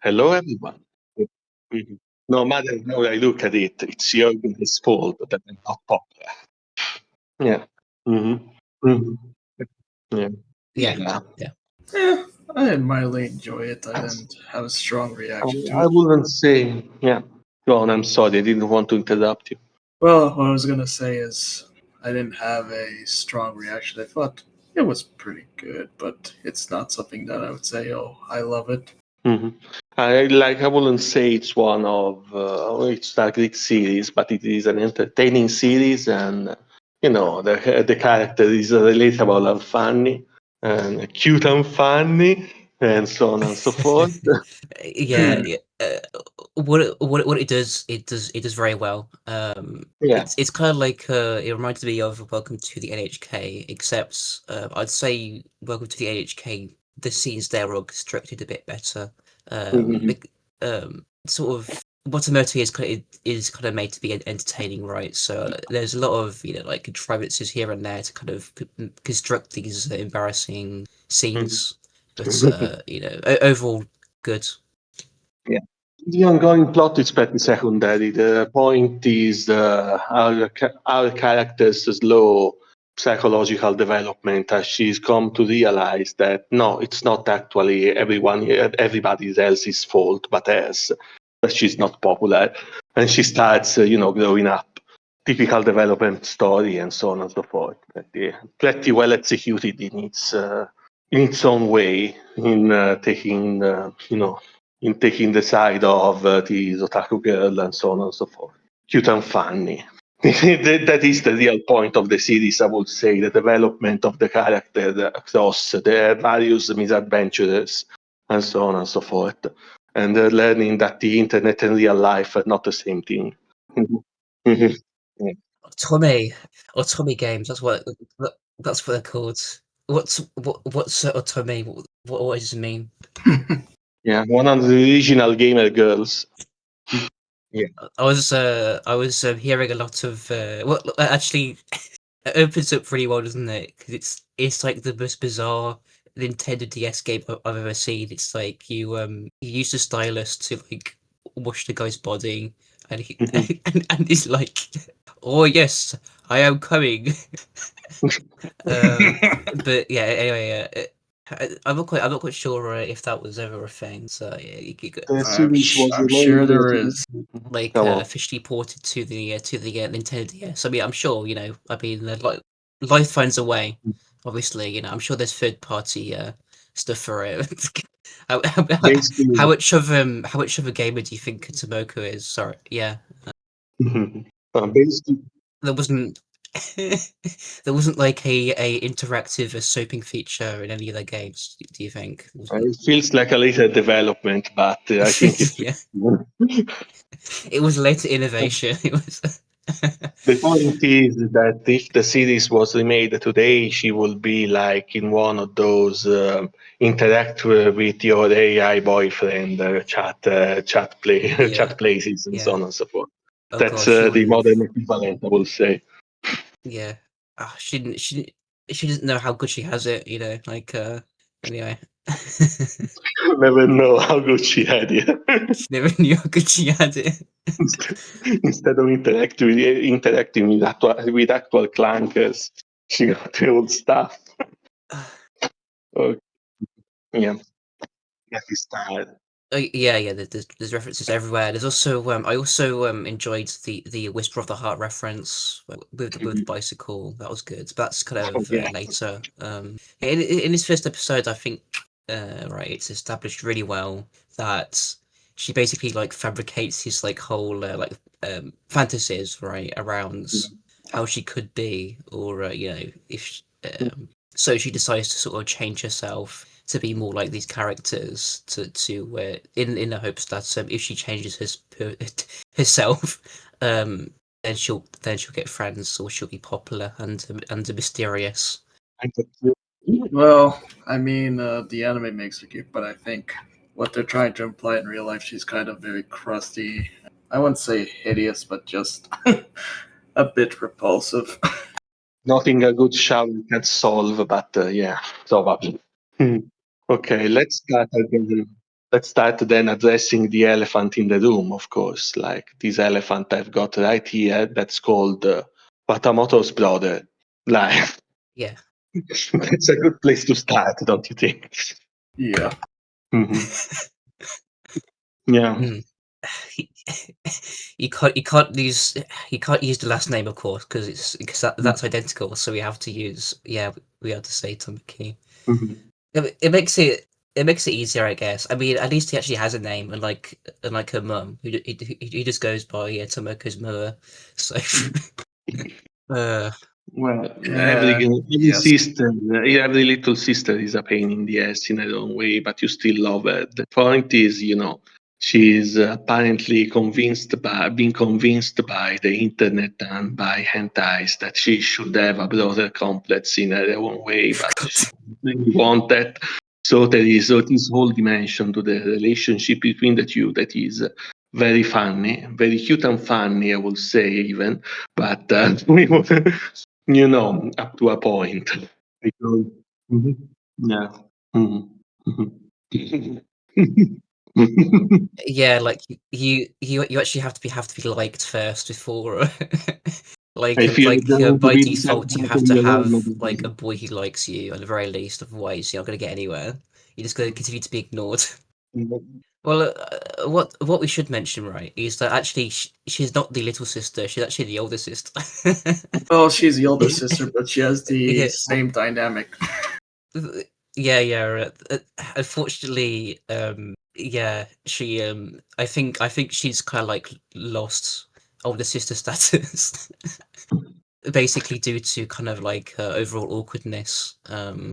Hello, everyone. Mhm. No matter how I look at it, it's Jürgen's fault that I'm not popular. Yeah. hmm hmm Yeah. Yeah, Yeah. yeah. I didn't mildly enjoy it. I didn't have a strong reaction to I it. wouldn't say. Yeah. Go on. I'm sorry. I didn't want to interrupt you. Well, what I was gonna say is I didn't have a strong reaction. I thought it was pretty good, but it's not something that I would say, "Oh, I love it." hmm I wouldn't say it's one of it's a great series, but it is an entertaining series, and the character is relatable and funny, and cute and funny, and so on and so forth. Yeah, yeah. What it does very well. Yeah. It's kind of like it reminds me of Welcome to the NHK, except I'd say Welcome to the NHK, the scenes there are constructed a bit better. Mhm. Sort of Watamote is kind of made to be entertaining, right? So there's a lot of like contrivances here and there to kind of construct these embarrassing scenes, but overall good. Yeah. The ongoing plot is pretty secondary. The point is our character's slow psychological development as she's come to realize that no, it's not actually everybody else's fault but hers, that she's not popular. And she starts, growing up. Typical development story and so on and so forth. Pretty well executed in its own way in taking the side of the otaku girl and so on and so forth. Cute and funny. That is the real point of the series, I would say, the development of the character across the various misadventures and so on and so forth. And learning that the internet and real life are not the same thing. Mhm. Yeah. Otome games. That's what they're called. What's Otome? What does it mean? Yeah, one of the original gamer girls. Yeah. I was hearing a lot of actually it opens up pretty well, doesn't it? Because it's like the most bizarre Nintendo DS game I've ever seen. It's like you use the stylus to like wash the guy's body, and Mhm. and he's like, oh yes, I am coming. But yeah, anyway, I'm not quite sure if that was ever a thing. So yeah, you could, The series was I'm sure mainly there is. like Come on. officially ported to the Nintendo DS. I mean, I'm sure I mean, like life finds a way. Obviously, I'm sure there's third party stuff for it. how, how, how Basically, how much of a gamer do you think Tomoko is? Sorry, yeah, basically, there wasn't there wasn't like a interactive soaping feature in any of their games. Do you think? it feels like a later development, but I think it's Yeah, it was later innovation. It was. the point is that if the series was remade today, she will be like in one of those interact with your AI boyfriend Yeah, chat places and so yeah. on and so forth. Oh That's gosh, she the wouldn't have. modern equivalent, I will say. Yeah. She doesn't know how good she has it. Like anyway. Never know how good she had it. She never knew how good she had it. Instead of interacting with actual clankers, she got the old stuff. Oh, yeah, get this style. Yeah, yeah. There's references everywhere. There's also I also enjoyed the Whisper of the Heart reference with the bicycle. That was good. But that's kind Oh, of yeah. later. In this first episode, I think right, it's established really well that she basically like fabricates his like whole fantasies right around how she could be, or if so she decides to sort of change herself to be more like these characters in the hopes that if she changes herself, then she'll get friends, or she'll be popular and mysterious. Well, I mean, the anime makes her cute, but I think what they're trying to imply in real life, she's kind of very crusty. I wouldn't say hideous, but just a bit repulsive. Nothing a good shower can solve, but yeah, probably. Okay, let's start again. let's start then addressing the elephant in the room, of course. Like this elephant I've got right here that's called Watamoto's brother. Like, Yeah. it's a good place to start, don't you think? Yeah. Yeah. You can't use the last name, of course, because that's identical. So we have to say Tomoki. It makes it easier, I guess. I mean, at least he actually has a name, unlike her mum, who just goes by Tomoko's mother. So. Well, Yeah, every yes. sister, every little sister is a pain in the ass in her own way, but you still love her. The point is, she's apparently being convinced by the internet and by hentais that she should have a brother complex in her own way, but she doesn't really want that. So there is this whole dimension to the relationship between the two that is very funny, very cute and funny, I would say even, but up to a point. Because, yeah. Yeah, like you actually have to be liked first before If you're going to by be default you have in to your have like a own, boy who likes you at the very least, otherwise you're not gonna get anywhere. You're just gonna continue to be ignored. Well, what we should mention, right, is that actually she's not the little sister. She's actually the older sister. Well, she's the older sister, but she has the Yeah. same dynamic. Yeah. Unfortunately, she I think she's kind of like lost older sister status, basically due to kind of like overall awkwardness and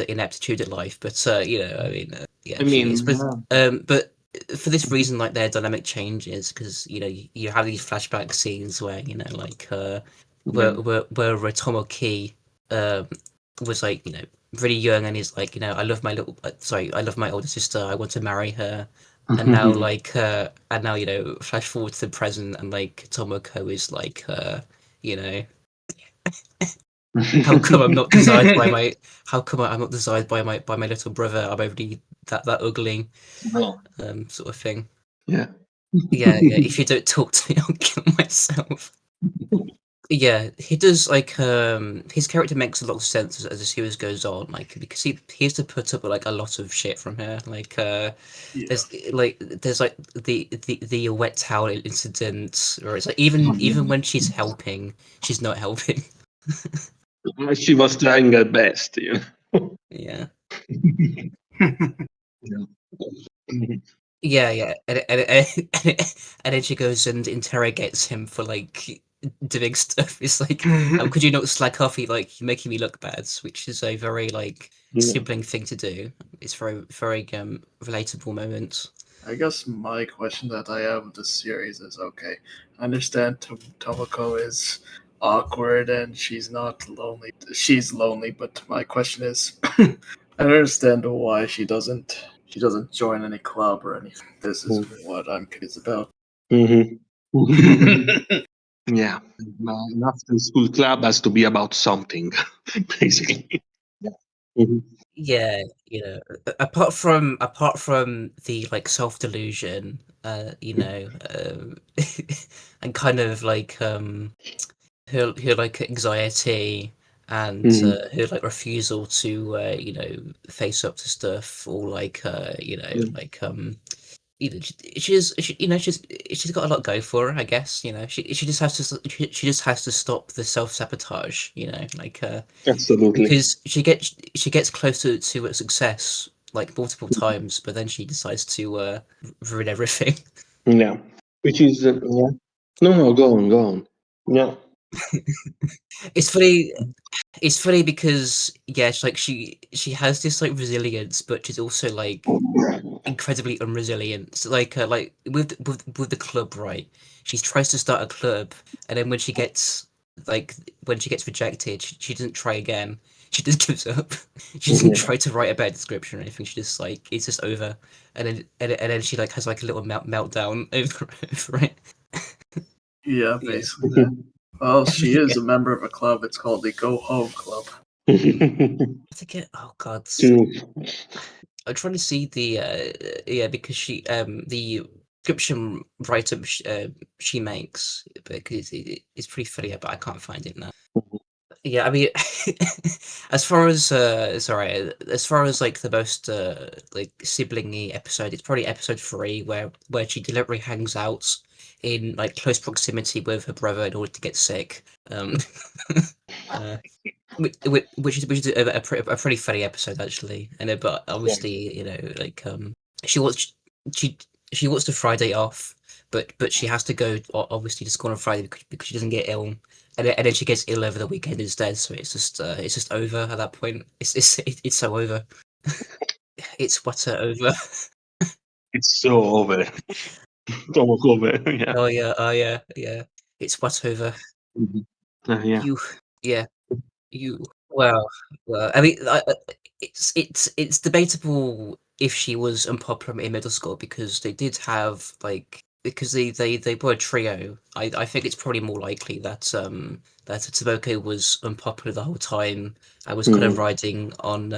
ineptitude at life. But I mean, yeah, I she mean, is. But for this reason, like their dynamic changes because you have these flashback scenes where like where Tomoki was like really young and he's like I love my I love my older sister, I want to marry her. And now flash forward to the present and like Tomoko is like how come I'm not desired by my how come I'm not desired by my little brother, I'm already that ugly, sort of thing. yeah. If you don't talk to me I'll kill myself. Yeah, he does like his character makes a lot of sense as the series goes on, like because he has to put up with like a lot of shit from her. Like there's like the wet towel incident, or it's like even when she's helping, she's not helping. She was trying her best, Yeah. Yeah. Yeah, and then she goes and interrogates him for like doing stuff. It's like, how could you not slack off? You're making me look bad, which is a very like sibling thing to do. It's very relatable moment. I guess my question that I have with this series is, okay, I understand Tomoko is awkward and she's not lonely. She's lonely, but my question is, I understand why she doesn't join any club or anything. This is what I'm curious about. Yeah. An after school club has to be about something, basically. Yeah, apart from the like self delusion, and kind of like her like anxiety and her like refusal to face up to stuff, or like she's got a lot go for her, I guess. She just has to she just has to stop the self sabotage. Absolutely. Because she gets closer to success like multiple times, but then she decides to ruin everything. Yeah. Which is yeah. No, go on. Yeah. It's funny. It's funny because she has this like resilience, but she's also like incredibly unresilient. So, like with the club, right? She tries to start a club, and then when she gets rejected, she doesn't try again. She just gives up. She doesn't try to write a better description or anything. She just like it's just over, and then she like has like a little meltdown over it. Yeah, basically that. Well, she is a member of a club. It's called the Go Home Club. To get oh god. I'm trying to see the because she the description write-up she makes because it's pretty funny, but I can't find it now. Yeah, I mean, as far as as far as like the most like siblingy episode, it's probably episode 3 where she deliberately hangs out in like close proximity with her brother in order to get sick. Uh, which is a pretty funny episode actually, and but obviously like she wants she she wants the Friday off, but she has to go obviously to school on Friday because she doesn't get ill, and then she gets ill over the weekend instead. So it's just over at that point. It's so over. It's water over. It's so over. So over. Yeah. Oh yeah. It's whatever. Mhm. Yeah. You yeah. You well, I mean, it's debatable if she was unpopular in middle school because they did have like because they were a trio. I think it's probably more likely that that Tomoko was unpopular the whole time. I was kind of riding on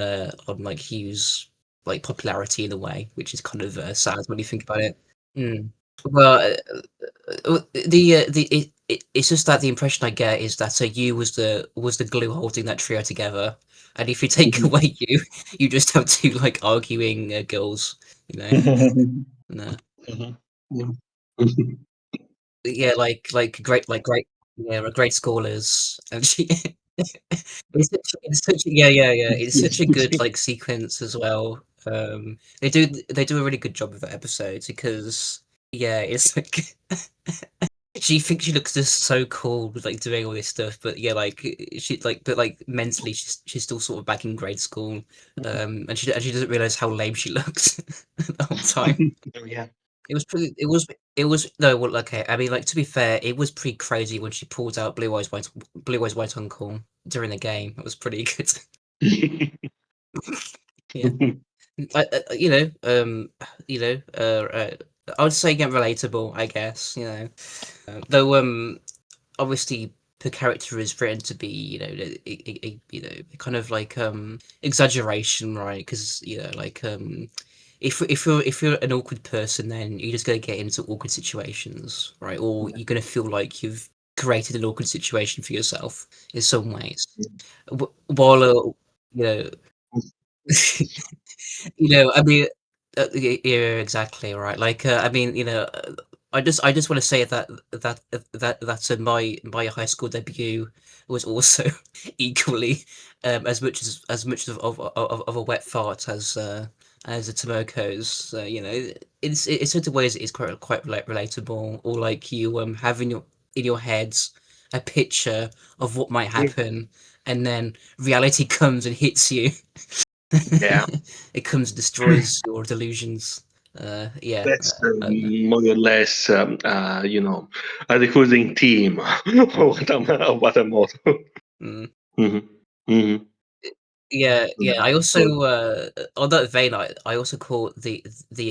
like Hugh's like popularity in a way, which is kind of sad when you think about it. Mm. Well, it's just that the impression I get is that you was the glue holding that trio together, and if you take Mhm. away you, you just have two like arguing girls, you know. No. Mhm. Yeah. Mhm. Yeah, great yeah, great scholars, and she. Yeah. It's such a good like sequence as well. They do a really good job of that episode because yeah, it's like she thinks she looks just so cool with like doing all this stuff, but yeah, like she like but like mentally she's still sort of back in grade school, and she doesn't realize how lame she looks the whole time. Yeah. It was pretty. It was no. Well, okay. I mean, like to be fair, it was pretty crazy when she pulled out Blue Eyes White Uncle during the game. It was pretty good. Yeah, you know, I would say get relatable. I guess though. Obviously the character is written to be kind of like exaggeration, right? Because like if you're an awkward person, then you're just going to get into awkward situations, right? Or you're going to feel like you've created an awkward situation for yourself in some ways. While you know I mean, yeah, exactly right. Like, I mean, I just want to say that my high school debut was also equally as much of a wet fart as a Tomoko's. So, in certain ways it is quite relatable. Or like you have in your heads a picture of what might happen, and then reality comes and hits you. Yeah. It comes and destroys your delusions. Yeah. That's more or less, a recruiting team of Watamote. Mm. Hmm. Hmm. Yeah. I also, So, on that vein, I also caught the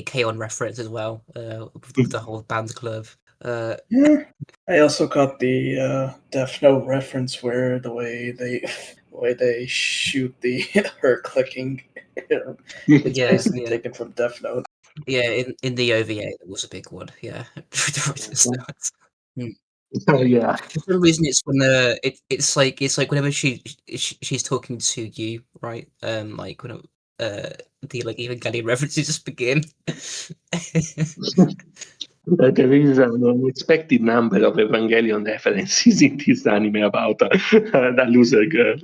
K-On reference as well, with the whole band club. Uh, Yeah. I also got the Death Note reference where the way they shoot the her clicking. It's yeah, basically yeah, taken from Death Note. yeah. In the OVA, that was a big one. Yeah. Mm. oh, yeah. For some reason, it's when it's like whenever she's talking to you, right? Like when the like Evangelion references just begin. There is an unexpected number of Evangelion references in this anime about the loser girl,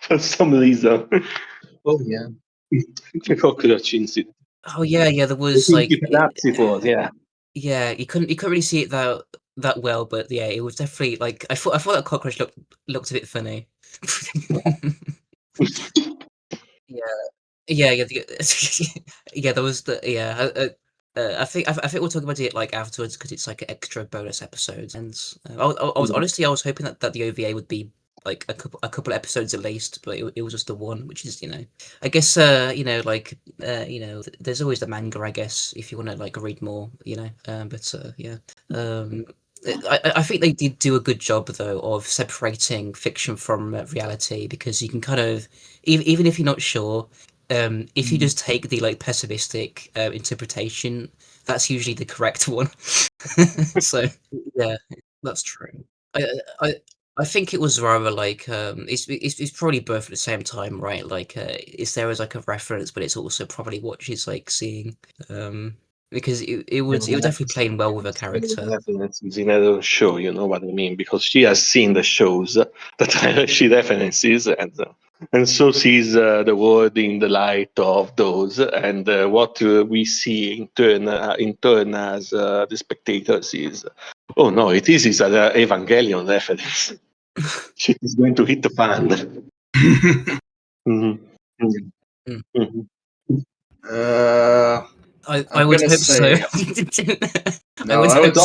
for some reason. Oh, yeah. The cockroach incident. Oh yeah. There I was think like perhaps it was, yeah. yeah, you couldn't really see it that well, but yeah, it was definitely like I thought that cockroach looked a bit funny. Yeah. Yeah. Yeah, there was the yeah. I think we'll talk about it like afterwards because it's like an extra bonus episode. And I was honestly I was hoping that the OVA would be like a couple episodes at least, but it was just the one, which is I guess there's always the manga, I guess, if you want to like read more, but yeah. Um, I think they did do a good job though of separating fiction from reality because you can kind of even if you're not sure if you just take the like pessimistic interpretation, that's usually the correct one. So yeah, that's true. I I I think it was rather like it's probably both at the same time, right? Like it's there as like a reference, but it's also probably what she's like seeing. Because it would definitely playing well with her character. References in her own show, you know what I mean? Because she has seen the shows that she references, and so sees the world in the light of those, and what we see in turn as the spectators is, oh no, it is an Evangelion reference. Shit is going to hit the fan. Mhm. Mhm. Mm. Mhm. uh, I I'm would gonna hope so. say I no. would I hope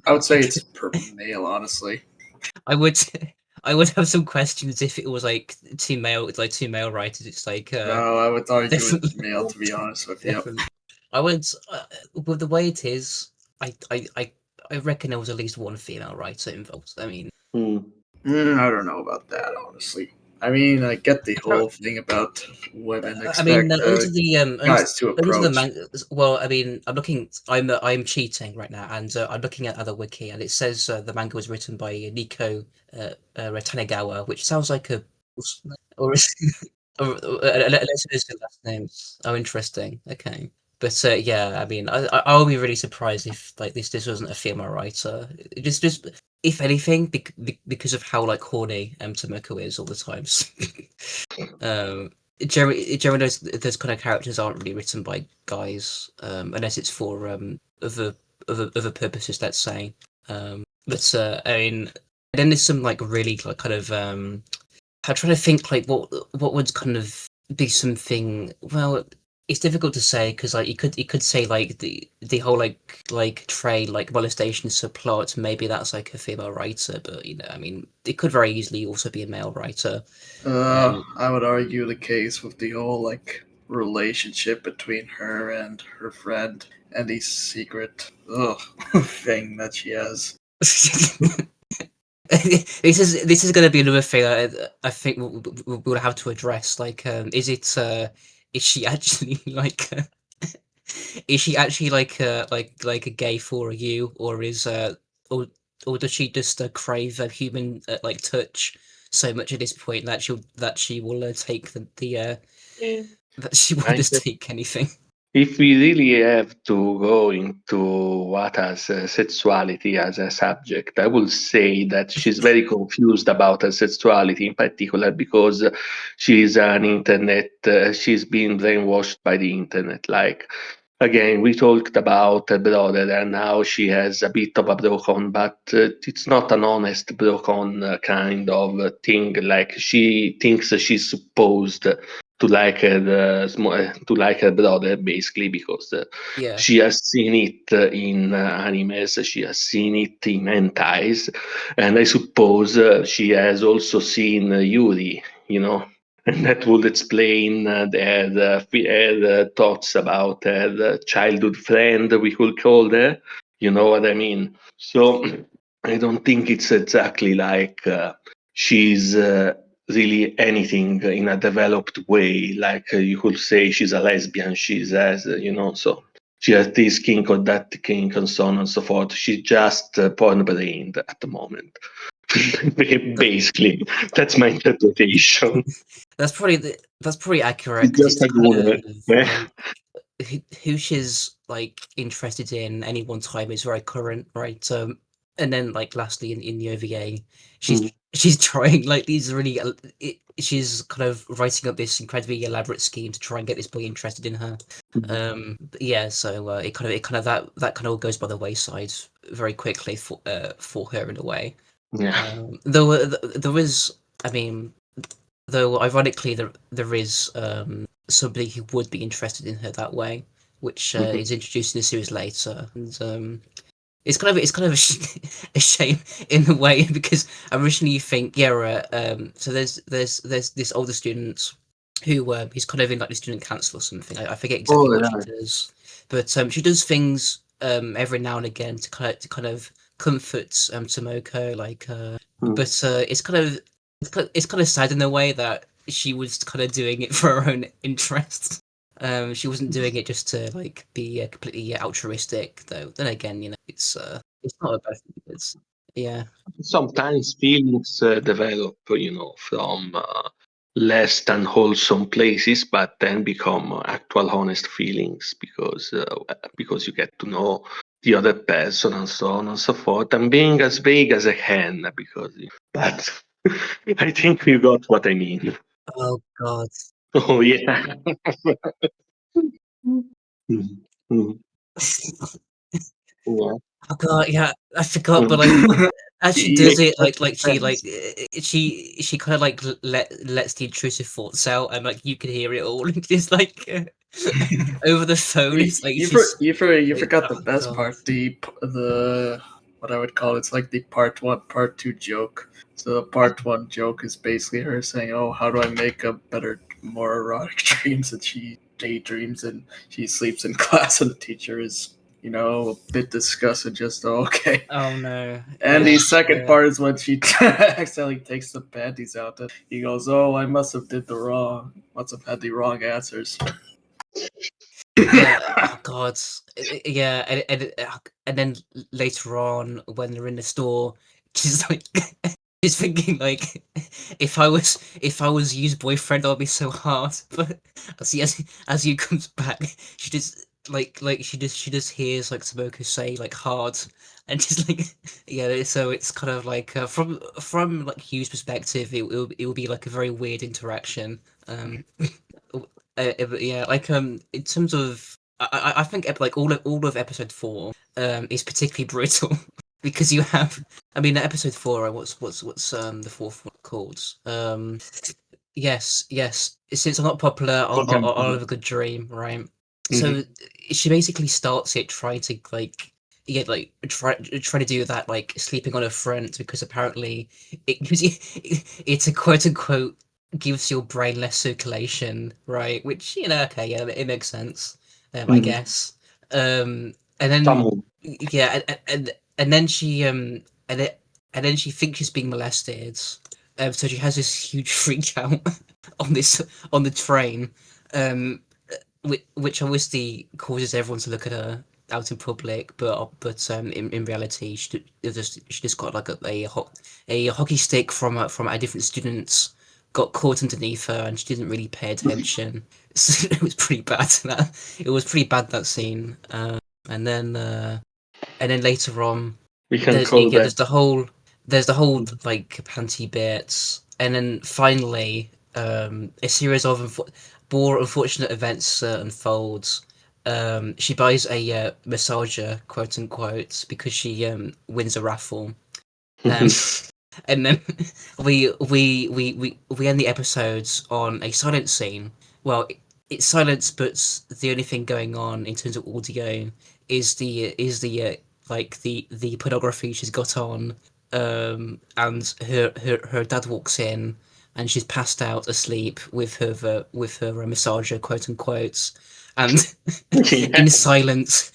would say so. it's purple male, honestly. I would I would have some questions if it was like two male writers. It's like No, I would argue it's definitely, male, to be honest with you. definitely. I would with the way it is. I reckon there was at least one female writer involved. I mean, Mm. I don't know about that, honestly. I mean, I get the Sure. whole thing about women I mean, expect onto the guys to onto the approach. manga. Well, I mean, I'm cheating right now, and I'm looking at other wiki, and it says the manga was written by Nico Tanegawa, which sounds like a or let's list the last names. Oh, interesting. Okay, but yeah, I mean, I'll be really surprised if like this wasn't a female writer. Just if anything, because of how like horny Tomoko is all the times. Generally, those kind of characters aren't really written by guys, unless it's for other purposes. Let's say, but I mean, then there's some like really like kind of I'm trying to think like what would kind of be something. Well, it's difficult to say because like you could say like the whole like trade like molestation subplot. Maybe that's like a female writer, but I mean, it could very easily also be a male writer. I would argue the case with the whole like relationship between her and her friend and the secret thing that she has. This is going to be another thing I think we'll have to address. Like, is she actually like is she actually like a gay for you, or or does she just crave a human like touch so much at this point that she will take that she will I just take anything. If we really have to go into Wata's sexuality as a subject, I will say that she's very confused about her sexuality in particular because she's an internet, she's been brainwashed by the internet. Like, again, we talked about her brother, and now she has a bit of a broken, but it's not an honest broken kind of thing. Like, she thinks she's supposed to like her to like her brother basically because Yeah. she has seen it in animes, she has seen it in hentais, and I suppose she has also seen Yuri, you know, and that would explain her thoughts about her childhood friend, we could call her, you know what I mean? So I don't think it's exactly like she's really anything in a developed way. Like you could say she's a lesbian, she's as you know, so she has this kink or that kink and so on and so forth. She's just porn brained at the moment. Basically, that's my interpretation. That's probably accurate She's because just it's a kind gooner. of Yeah. like who she's like interested in any one time is very current, right? And then like lastly in the OVA, Mm. she's trying like these really she's kind of writing up this incredibly elaborate scheme to try and get this boy interested in her. But yeah, so it kind of that kind of all goes by the wayside very quickly for her in a way. Yeah. Though there is, I mean, though ironically there is somebody who would be interested in her that way, which Mhm. is introduced in the series later, and it's kind of a shame in a way because originally you think so there's this older student who he's kind of in like the student council or something. I forget exactly Oh, what yeah. she does, but she does things every now and again to kind of comfort Tomoko like Mm. but it's kind of sad in a way that she was kind of doing it for her own interests. She wasn't doing it just to like be completely altruistic, though. Then again, it's not a bad thing. It's yeah. Sometimes feelings develop, from less than wholesome places, but then become actual honest feelings because you get to know the other person and so on and so forth. And being as vague as I can, but I think you got what I mean. Oh God. Oh yeah. Mhm. Mhm. Yeah. Oh God, yeah, I forgot, but like as she does Yeah, it, that's like she like intense. she kind of like lets the intrusive thoughts out, and like you can hear it all. And just like over the phone, it's like she's You like, forgot the oh best God. part, the what I would call it's like the part one, part two joke. So the part one joke is basically her saying, "Oh, how do I make a better, more erotic dreams?" And she daydreams and she sleeps in class, and the teacher is, a bit disgusted. Just okay. Oh no. And the Yeah, second yeah. part is when she accidentally takes the panties out, and he goes, "Oh, I must have had the wrong answers." Yeah, oh God, yeah, and then later on when they're in the store, she's like, she's thinking like, if I was Yu's boyfriend, I'd be so hard. But as you comes back, she just she just hears like Smoker say like hard, and just like yeah, so it's kind of like from like Yu's perspective, it will be like a very weird interaction. Yeah, like in terms of, I think like all of episode 4 is particularly brutal because you have, I mean, episode 4. What's the fourth one called? Yes. Since I'm not popular, I'll have a good dream, right? So she basically starts it trying to like. Yeah, like try to do that, like sleeping on a front, because apparently it gives you, it's a quote unquote gives your brain less circulation, right? Which, okay, yeah, it makes sense, I Mhm. guess. And then Some yeah, and then she and it and then she thinks she's being molested, so she has this huge freak out on this on the train, um, which obviously causes everyone to look at her out in public, but in reality she just got like a hockey stick from a different students got caught underneath her, and she didn't really pay attention. So it was pretty bad. It was pretty bad, that scene. And then later on, we can call that. there's the whole like panty bits, and then finally a series of more unfortunate events unfolds. She buys a massager, quote unquote, because she wins a raffle. Um, and then we end the episodes on a silent scene. Well, it's silence, but the only thing going on in terms of audio is the like the pornography she's got on, and her dad walks in, and she's passed out asleep with her massager, quote unquote, and Yeah. in silence,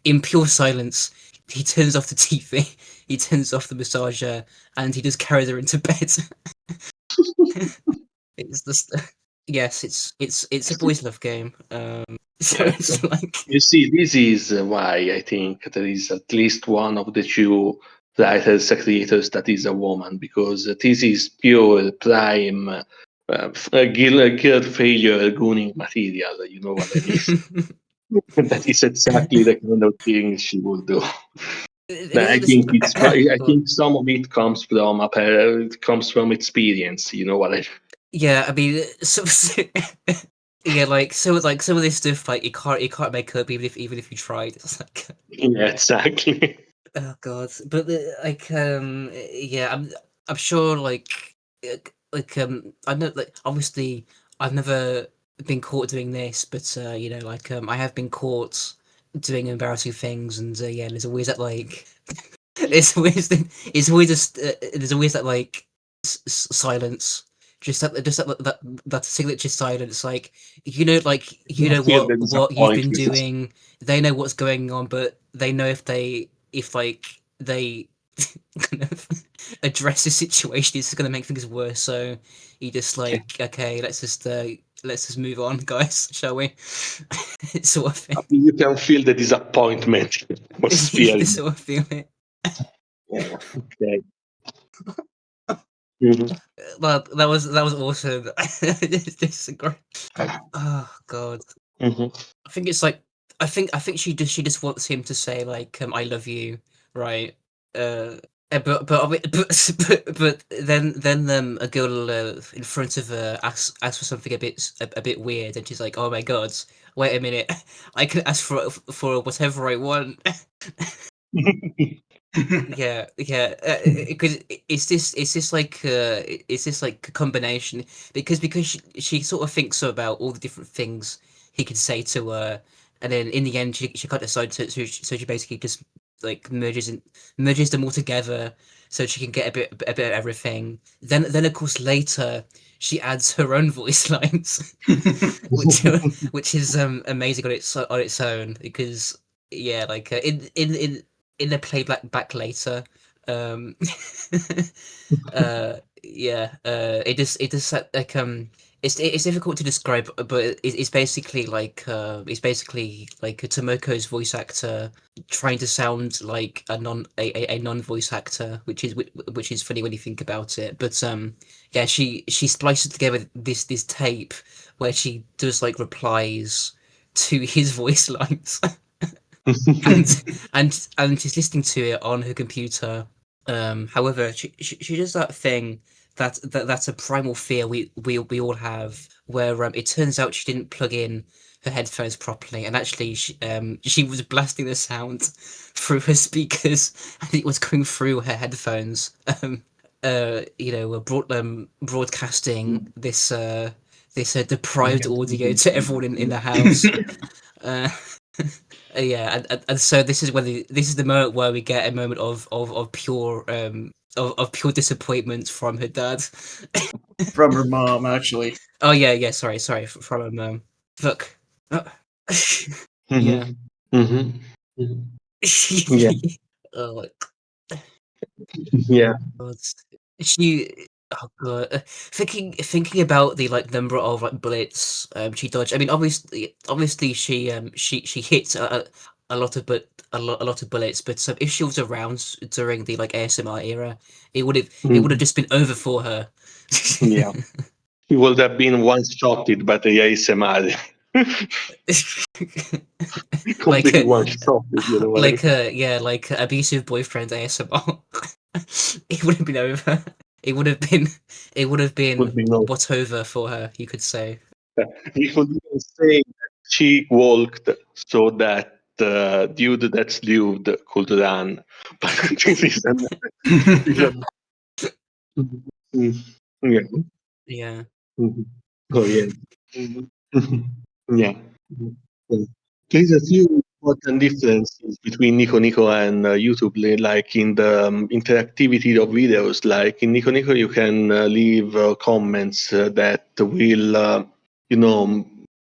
in pure silence, he turns off the TV, he turns off the massager, and he just carries her into bed. It's just yes, it's a boys' love game. So Yeah. it's like You see, this is why I think there is at least one of the two writers, creators that is a woman, because this is pure prime guild failure gooning material. You know what I mean? That is exactly the kind of thing she would do. it But is I just think I God. think some of it comes from experience. You know what I? Yeah, I mean, yeah, like some of this stuff, like you can't make up even if you tried. It's like Yeah, exactly. oh God, but like yeah, I'm sure I know, like, obviously I've never been caught doing this, but like I have been caught doing embarrassing things, and yeah, there's always that like there's always that like silence, that signature silence, like you You know feel what the you've been disappointment. doing, they know what's going on, but they know if like they kind of address the situation, it's going to make things worse. So he just like, okay, let's just move on, guys, shall we? Sort of thing. You can feel the disappointment atmosphere. You sort of feel it. Yeah. Okay. Mhm. Well, that was awesome. This is great. Oh God. Mhm. I think it's like I think she just wants him to say like I love you, right? But then a girl in front of her asks for something a bit weird, and she's like, oh my God, wait a minute, I can ask for whatever I want. Yeah, yeah. Because it's this like a combination because she sort of thinks about all the different things he could say to her, and then in the end she can't decide so she basically just like merges them all together so she can get a bit of everything. Then of course later she adds her own voice lines, which which is amazing on its own because yeah like in the playback back later. Um, it just like it's difficult to describe, but it's basically like it's basically like a Tomoko's voice actor trying to sound like a non voice actor, which is funny when you think about it. But yeah, she splices together this tape where she does like replies to his voice lines. And she's listening to it on her computer. However, she does that thing that's a primal fear we all have, where it turns out she didn't plug in her headphones properly, and actually she was blasting the sound through her speakers, and it was coming through her headphones. Broadcasting this deprived audio to everyone in the house. Uh, yeah, and so this is the moment where we get a moment of pure of pure disappointment from her dad. From her mom, actually. Oh yeah, sorry, from her mom. Fuck. Oh. Yeah. Mhm. Mhm. Yeah. Oh my Yeah. God. She. Oh god, thinking about the like number of like bullets she dodged. I mean, obviously she hit a lot of a lot of bullets, but if she was around during the like ASMR era, it would have just been over for her. Yeah. He would have been one-shotted by the ASMR. Like Completely one-shotted, you know what I mean? yeah, like abusive boyfriend ASMR. It would have been over. It would have been Would be no. whatever for her, you could say. We could even say that she walked so that the dude that's lewd could run. But this is an, this is an mm, yeah. Yeah. Mhm. Oh yeah. Mhm. Yeah. Mhm. Yeah. There's a few important differences between Nico Nico and YouTube, like in the interactivity of videos. Like in Nico Nico, you can leave comments that will,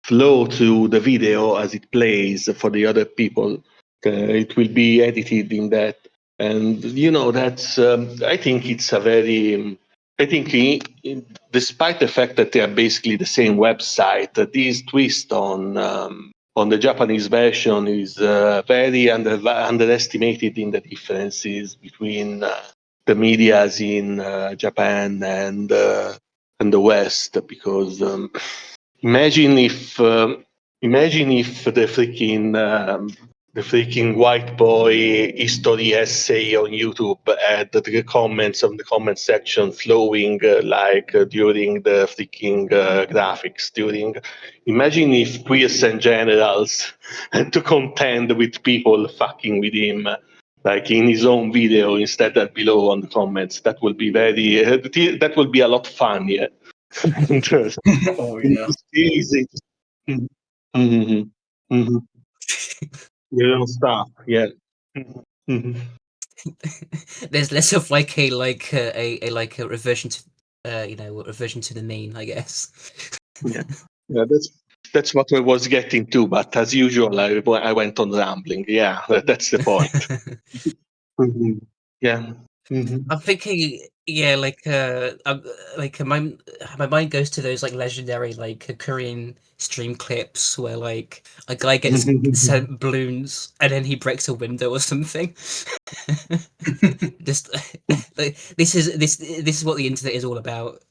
flow through the video as it plays for the other people. It will be edited in that, and that's. I think it's a very. I think despite the fact that they are basically the same website, this twist on the Japanese version is very underestimated in the differences between the medias in Japan and the West. Because imagine if imagine if the freaking white boy history essay on YouTube had the comments on the comment section flowing during the freaking graphics. Imagine if queers and generals had to contend with people fucking with him. Like in his own video instead of below on the comments, that will be that will be a lot funnier. Oh In yeah. this case, Mhm. Mhm. Mhm. Your own stuff, yeah. Mhm. Mhm. There's less of like a like a reversion to a reversion to the mean, I guess. Yeah, yeah. That's what I was getting to, but as usual, I went on rambling. Yeah, that's the point. Mhm. Yeah. Mhm. I'm thinking, yeah, my mind goes to those like legendary like Korean stream clips where like a guy gets sent balloons and then he breaks a window or something. Just like, this is what the internet is all about.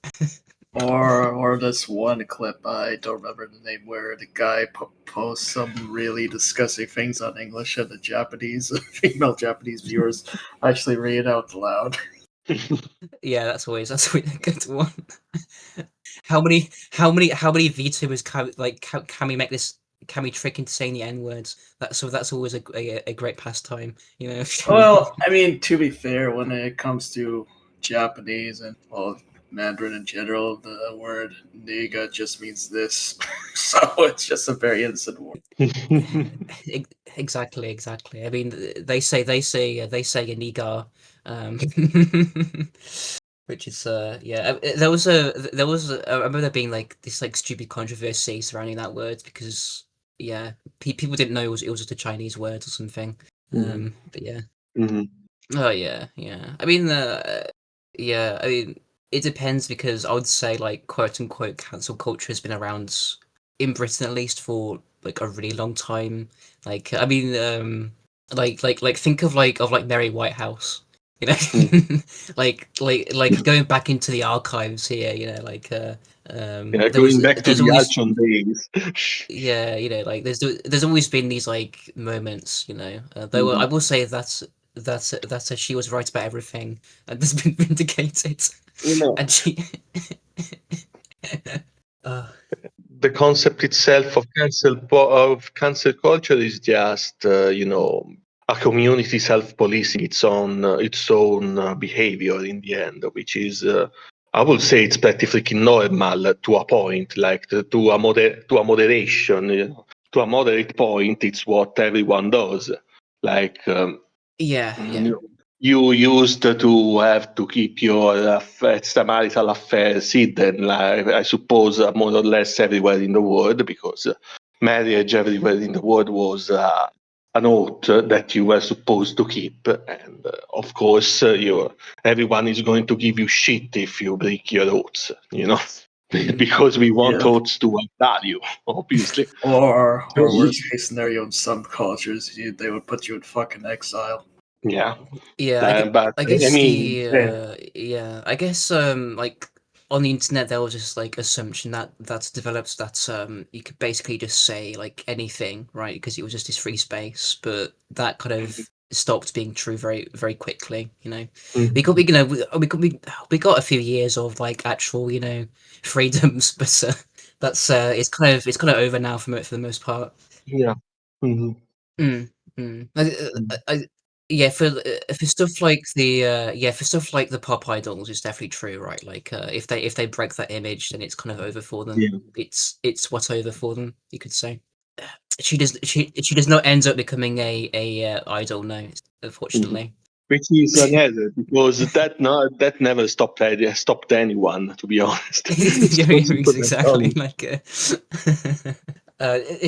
Or this one clip, I don't remember the name, where the guy posts some really disgusting things on English, and the Japanese female Japanese viewers actually read it out loud. Yeah, that's always a good one. How many VTubers can we make this? Can we trick into saying the N words? That's always a great pastime, you know. Well, I mean, to be fair, when it comes to Japanese and, well, Mandarin in general, the word "nigga" just means this, so it's just a very innocent word. Exactly. I mean, they say a niga, which is yeah. I remember there being like this like stupid controversy surrounding that word because yeah, people didn't know it was just a Chinese word or something. But yeah. Mhm. Oh yeah. I mean, yeah. I mean, it depends because I would say like quote unquote cancel culture has been around in Britain at least for like a really long time. Like, I mean, like think of like Mary Whitehouse. You know, like going back into the archives here. You know, like Yeah, there was going back to there's the always action days. yeah, you know, like there's always been these like moments, you know. Though I Mhm. will say that she was right about everything and has been vindicated, You know, and she. uh, the concept itself of cancel culture is just a community self-policing its own behavior in the end, which is I would say it's pretty freaking normal to a point, like to a moderation, to a moderate point. It's what everyone does. Like yeah. you used to have to keep your extramarital affairs hidden, like, I suppose, more or less everywhere in the world, because marriage everywhere in the world was an oath that you were supposed to keep. And of course, everyone is going to give you shit if you break your oaths, because we want Yeah. oaths to have value, obviously. Or worst case scenario, in some cultures, they would put you in fucking exile. Yeah. Yeah, But I I guess mean, I guess like on the internet there was just like assumption that's developed that you could basically just say like anything, right? Because it was just this free space, but that kind of stopped being true very quickly, you know. We got mhm. we you know we got a few years of like actual, you know, freedoms, but that's it's kind of over now for the most part. Yeah. Mhm. Mm, mm. Mm. Yeah, for stuff like for stuff like the pop idols, it's definitely true, right? Like, if they break that image, then it's kind of over for them. Yeah. It's what's over for them, you could say. She does not end up becoming a idol, no, Mhm. unfortunately. Which is an error, because that never stopped anyone, to be honest. Yeah, So simple and exactly. only. Like,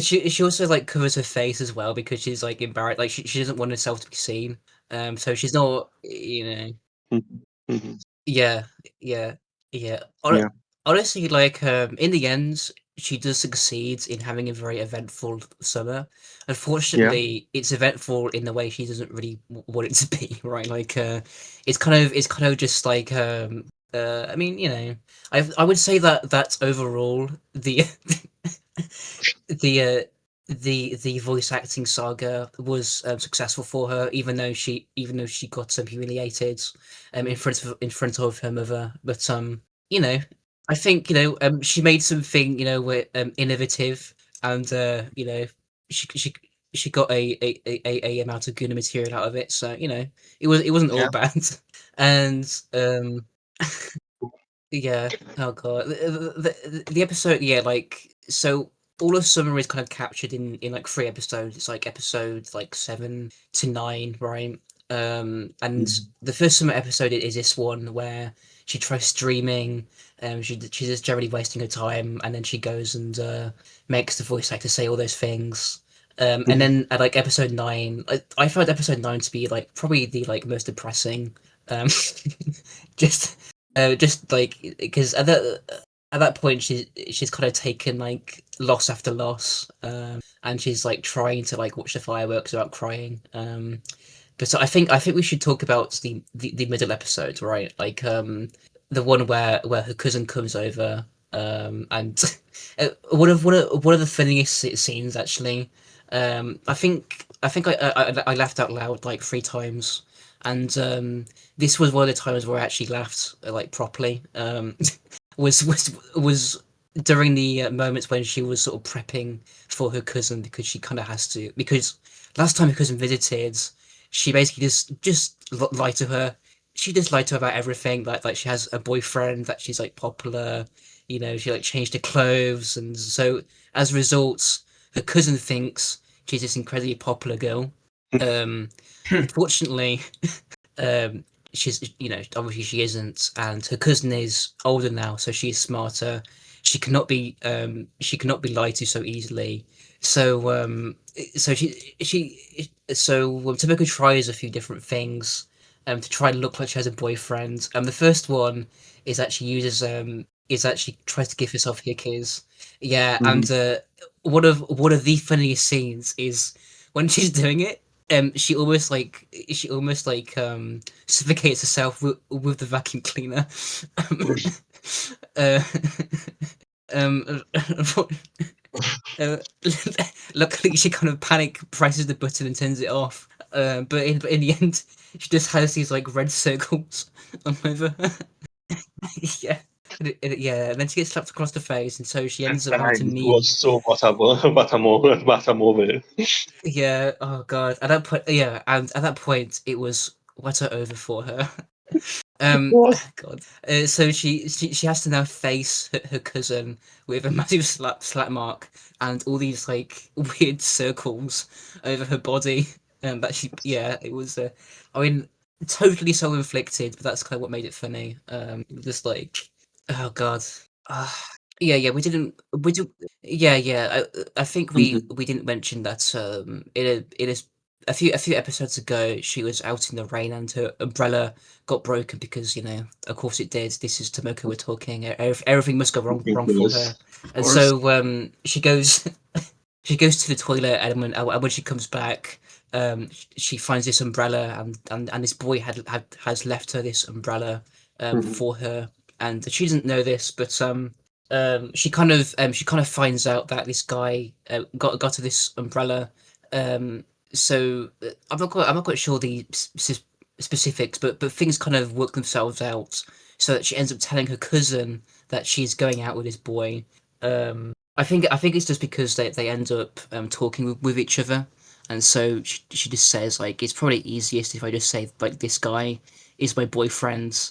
she also like covers her face as well because she's like embarrassed. Like she doesn't want herself to be seen. So she's not, you know. Mhm. Mhm. Yeah, yeah, yeah. Yeah. Honestly, like in the end, she does succeed in having a very eventful summer. Yeah. Unfortunately, it's eventful in the way she doesn't really want it to be, right? Like, it's kind of just like I mean, you know, I would say that overall the the the voice acting saga was successful for her, even though she got humiliated in front of her mother. But you know, I think she made something innovative, and she she she got a amount of good material out of it. So it wasn't all Yeah. bad, and yeah. Oh god. The episode, yeah, like so all of summer is kind of captured in like 3 episodes. It's like episodes like 7 to 9, right? And Mhm. the first summer episode is this one where she tries streaming. She's just generally wasting her time, and then she goes and makes the voice actor say all those things. And then at like episode 9, I found episode 9 to be like probably the like most depressing. Um, just like because at that point she's kind of taken like loss after loss, and she's like trying to like watch the fireworks without crying. But so I think we should talk about the middle episode, right? Like the one where her cousin comes over, and one of the funniest scenes actually. I think I laughed out loud like 3 times, and this was one of the times where I actually laughed like properly. Was during the moments when she was sort of prepping for her cousin because she kind of has to, because last time her cousin visited, she basically just lied to her. She just lied to her about everything. Like she has a boyfriend, that she's like popular. She like changed her clothes, and so as a result, her cousin thinks she's this incredibly popular girl. Unfortunately, um, she's obviously she isn't, and her cousin is older now, so she's smarter. She cannot be lied to so easily. So Tomoko tries a few different things to try and look like she has a boyfriend. The first one is actually tries to give herself hickeys. Yeah, and one of the funniest scenes is when she's doing it. She almost like suffocates herself with the vacuum cleaner. uh, um, uh, luckily, she kind of panic presses the button and turns it off. But in the end, she just has these like red circles on over her. Yeah. Yeah, and then she gets slapped across the face, and so she ends up having to It meet. was so Watamote. Yeah, oh god. At that point, yeah, and at that point, it was over for her. Was God. So she has to now face her cousin with a massive slap mark and all these like weird circles over her body. That yeah, it was. I mean, totally self-inflicted, but that's kind of what made it funny. Just like, oh god. Uh, yeah, we did. Yeah. I think we didn't mention that. It is a few episodes ago. She was out in the rain and her umbrella got broken because of course it did. This is Tomoko we're talking. Everything must go wrong for her, Of and course. so she goes she goes to the toilet, and when she comes back, she finds this umbrella, and this boy has left her this umbrella for her, and she doesn't know this, but she kind of finds out that this guy got her this umbrella. So I'm not quite sure the specifics, but things kind of work themselves out so that she ends up telling her cousin that she's going out with this boy. I think it's just because they end up talking with each other, and so she just says like it's probably easiest if I just say like this guy is my boyfriend,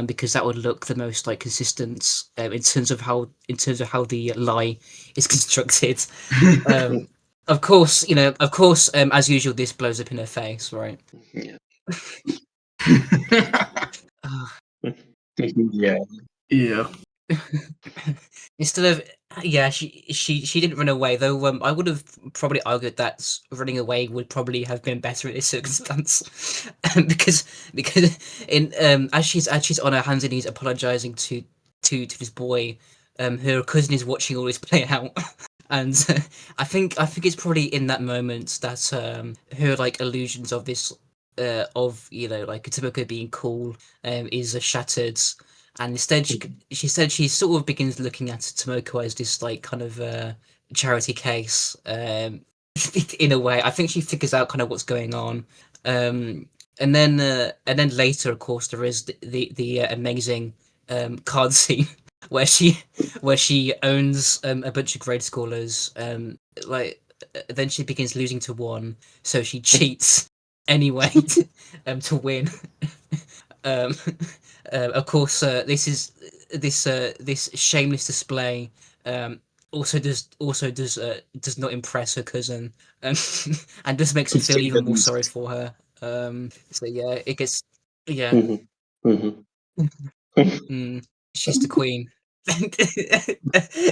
because that would look the most like consistent in terms of how the lie is constructed. Um, of course, as usual, this blows up in her face, right? yeah. Ah. Yeah. Yeah. Instead of yeah, she didn't run away though. I would have probably argued that running away would probably have been better in this circumstance, because in as she's on her hands and knees apologizing to this boy, her cousin is watching all this play out, and I think it's probably in that moment that her like illusions of this of like Tomoko being cool is shattered, and instead she sort of begins looking at Tomoko as this like kind of charity case, in a way. I think she figures out kind of what's going on, and then later, of course, there is the amazing card scene where she owns a bunch of grade scholars. Like then she begins losing to one, so she cheats anyway to win. Um, of course, this shameless display does not impress her cousin, um, and just makes her To feel say the even more sorry least. for her. So yeah, it gets yeah. Mhm. Mhm. Mm, she's the queen.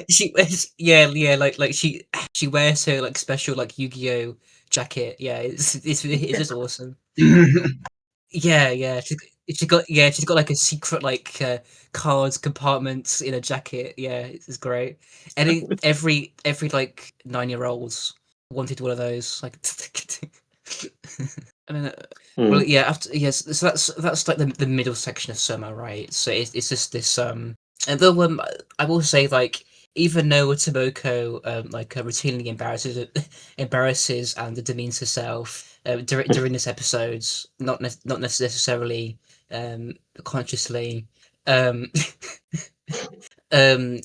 she wears like she wears her like special like Yu-Gi-Oh jacket. Yeah, it's just awesome. Yeah, she's got like a secret like cards compartments in a jacket. Yeah, it's great. And every like 9-year-olds wanted one of those. Like, I mean, well, Mm. yeah. After yes, so that's like the middle section of summer, right? So it's just this and though I will say like even though Tomoko like routinely embarrasses and demeans herself during this episode, not necessarily consciously. Um,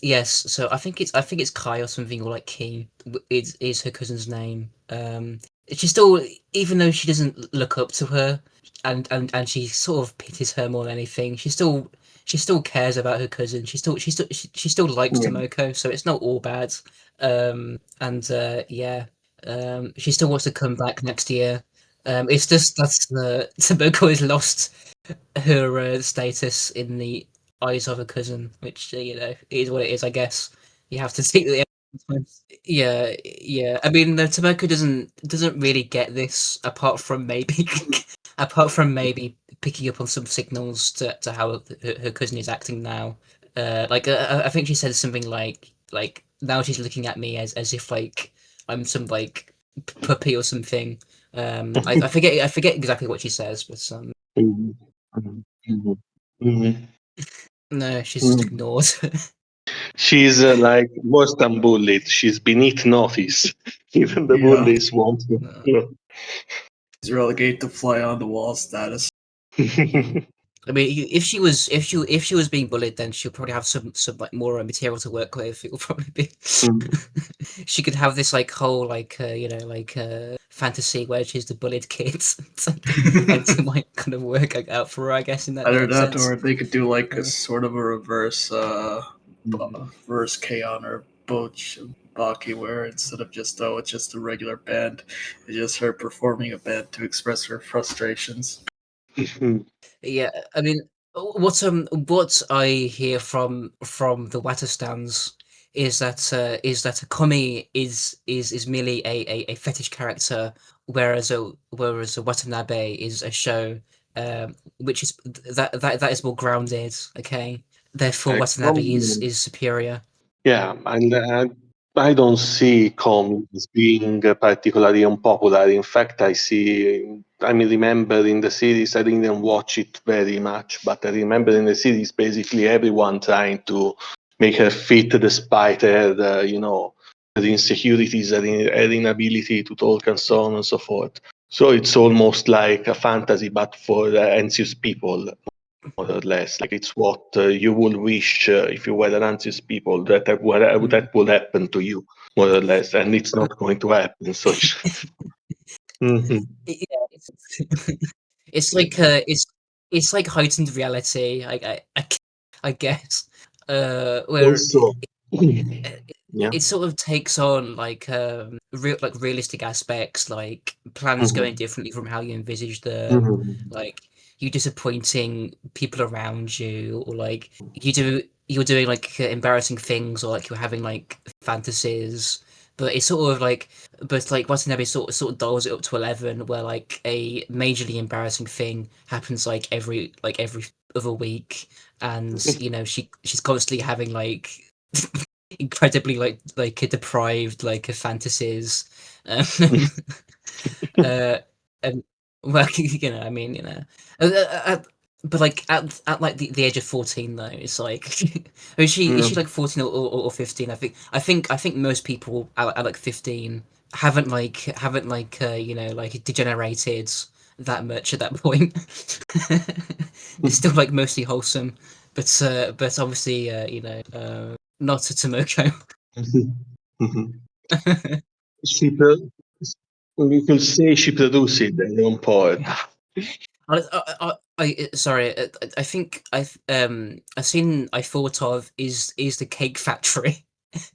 yes. So I think it's Kai or something, or like Key is her cousin's name. She still, even though she doesn't look up to her, and she sort of pities her more than anything, she still cares about her cousin. She still likes Yeah. Tomoko, so it's not all bad. And yeah, she still wants to come back next year. It's just that's the Tomoko has lost her status in the eyes of her cousin, which is what it is. I guess you have to take the. Yeah. I mean, the Tomoko doesn't really get this apart from maybe picking up on some signals to how her cousin is acting now. Like I think she said something like now she's looking at me as if like I'm some like puppy or something. I forget exactly what she says, but Mhm. Mhm. Mhm. Mhm. no, she's just Mhm. ignored. She's like worse than bullied. She's beneath notice. Even the Yeah, bullies want to. No. he's relegated to fly on the wall status. I mean, if she was being bullied, then she'll probably have some like more material to work with. It will probably be. She could have this like whole like like fantasy where she's the bullied kid. And it might kind of work out for her, I guess, in Either that that, sense. or they could do like a Uh, sort of a reverse K-On! Or Boch Baki, where instead of just it's just a regular band, it's just her performing a band to express her frustrations. Yeah, I mean, what I hear from the Wata stands is that Komi is merely a fetish character, whereas a Watanabe is a show, which is that is more grounded. Okay, therefore Watanabe is superior. Yeah, and I don't see Com as being particularly unpopular. In fact, I mean, remember in the series, I didn't watch it very much, but I remember in the series basically everyone trying to make her fit despite her insecurities, her inability to talk, and so on and so forth. So it's almost like a fantasy, but for anxious people, more or less. Like it's what you would wish if you were an anxious people that would happen to you, more or less, and it's not going to happen. So, Mhm. Yeah, it's like it's like heightened reality. I guess. Where Also, it, yeah. it sort of takes on like realistic aspects, like plans Mhm. going differently from how you envisaged them, Mhm. like you disappointing people around you, or like you're doing like embarrassing things, or like you're having like fantasies. But it's sort of like, but like Watanabe sort of dials it up to 11, where like a majorly embarrassing thing happens like every other week, and she's constantly having like incredibly like deprived like fantasies, um, uh, and well, I mean, uh, uh, uh, but like at like the age of 14 though, it's like, is she Mm. like 14 or 15? I think most people at like 15 haven't like degenerated that much at that point. They're still like mostly wholesome, but obviously not to Tomoko. Mhm. She pro- we could say she produced it at one point. Sorry, I think a scene I thought of is the cake factory.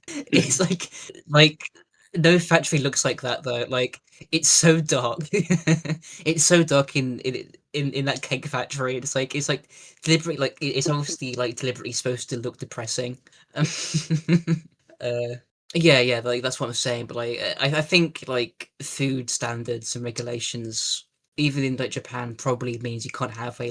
It's like no factory looks like that though. Like it's so dark. It's so dark in in that cake factory. It's like deliberately like it's obviously like deliberately supposed to look depressing. Um, uh, yeah, like that's what I'm saying. But like I think like food standards and regulations, even in like Japan, probably means you can't have a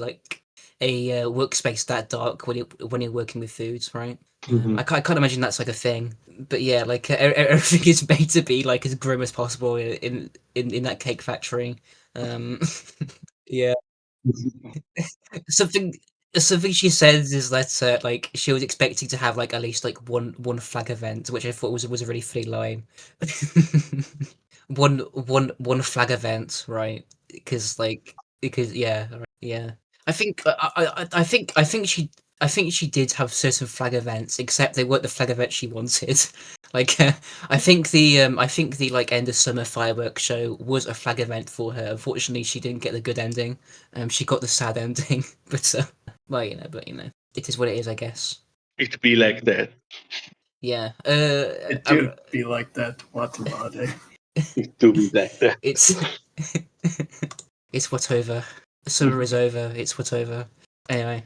workspace that dark when you're working with foods, right? Mhm. I can't imagine that's like a thing. But yeah, like everything is made to be like as grim as possible in that cake factory. Um, yeah, something something she says is that like she was expecting to have like at least like one flag event, which I thought was a really funny line. One flag event, right? Because yeah, right, yeah. I think I think she did have certain flag events, except they weren't the flag event she wanted. Like I think the like end of summer fireworks show was a flag event for her. Unfortunately, she didn't get the good ending. She got the sad ending, but well, but it is what it is, I guess. It be like that. Yeah. It do be like that, Watamote. It do be like that. It's it's whatever. Summer is over. It's whatever. Anyway,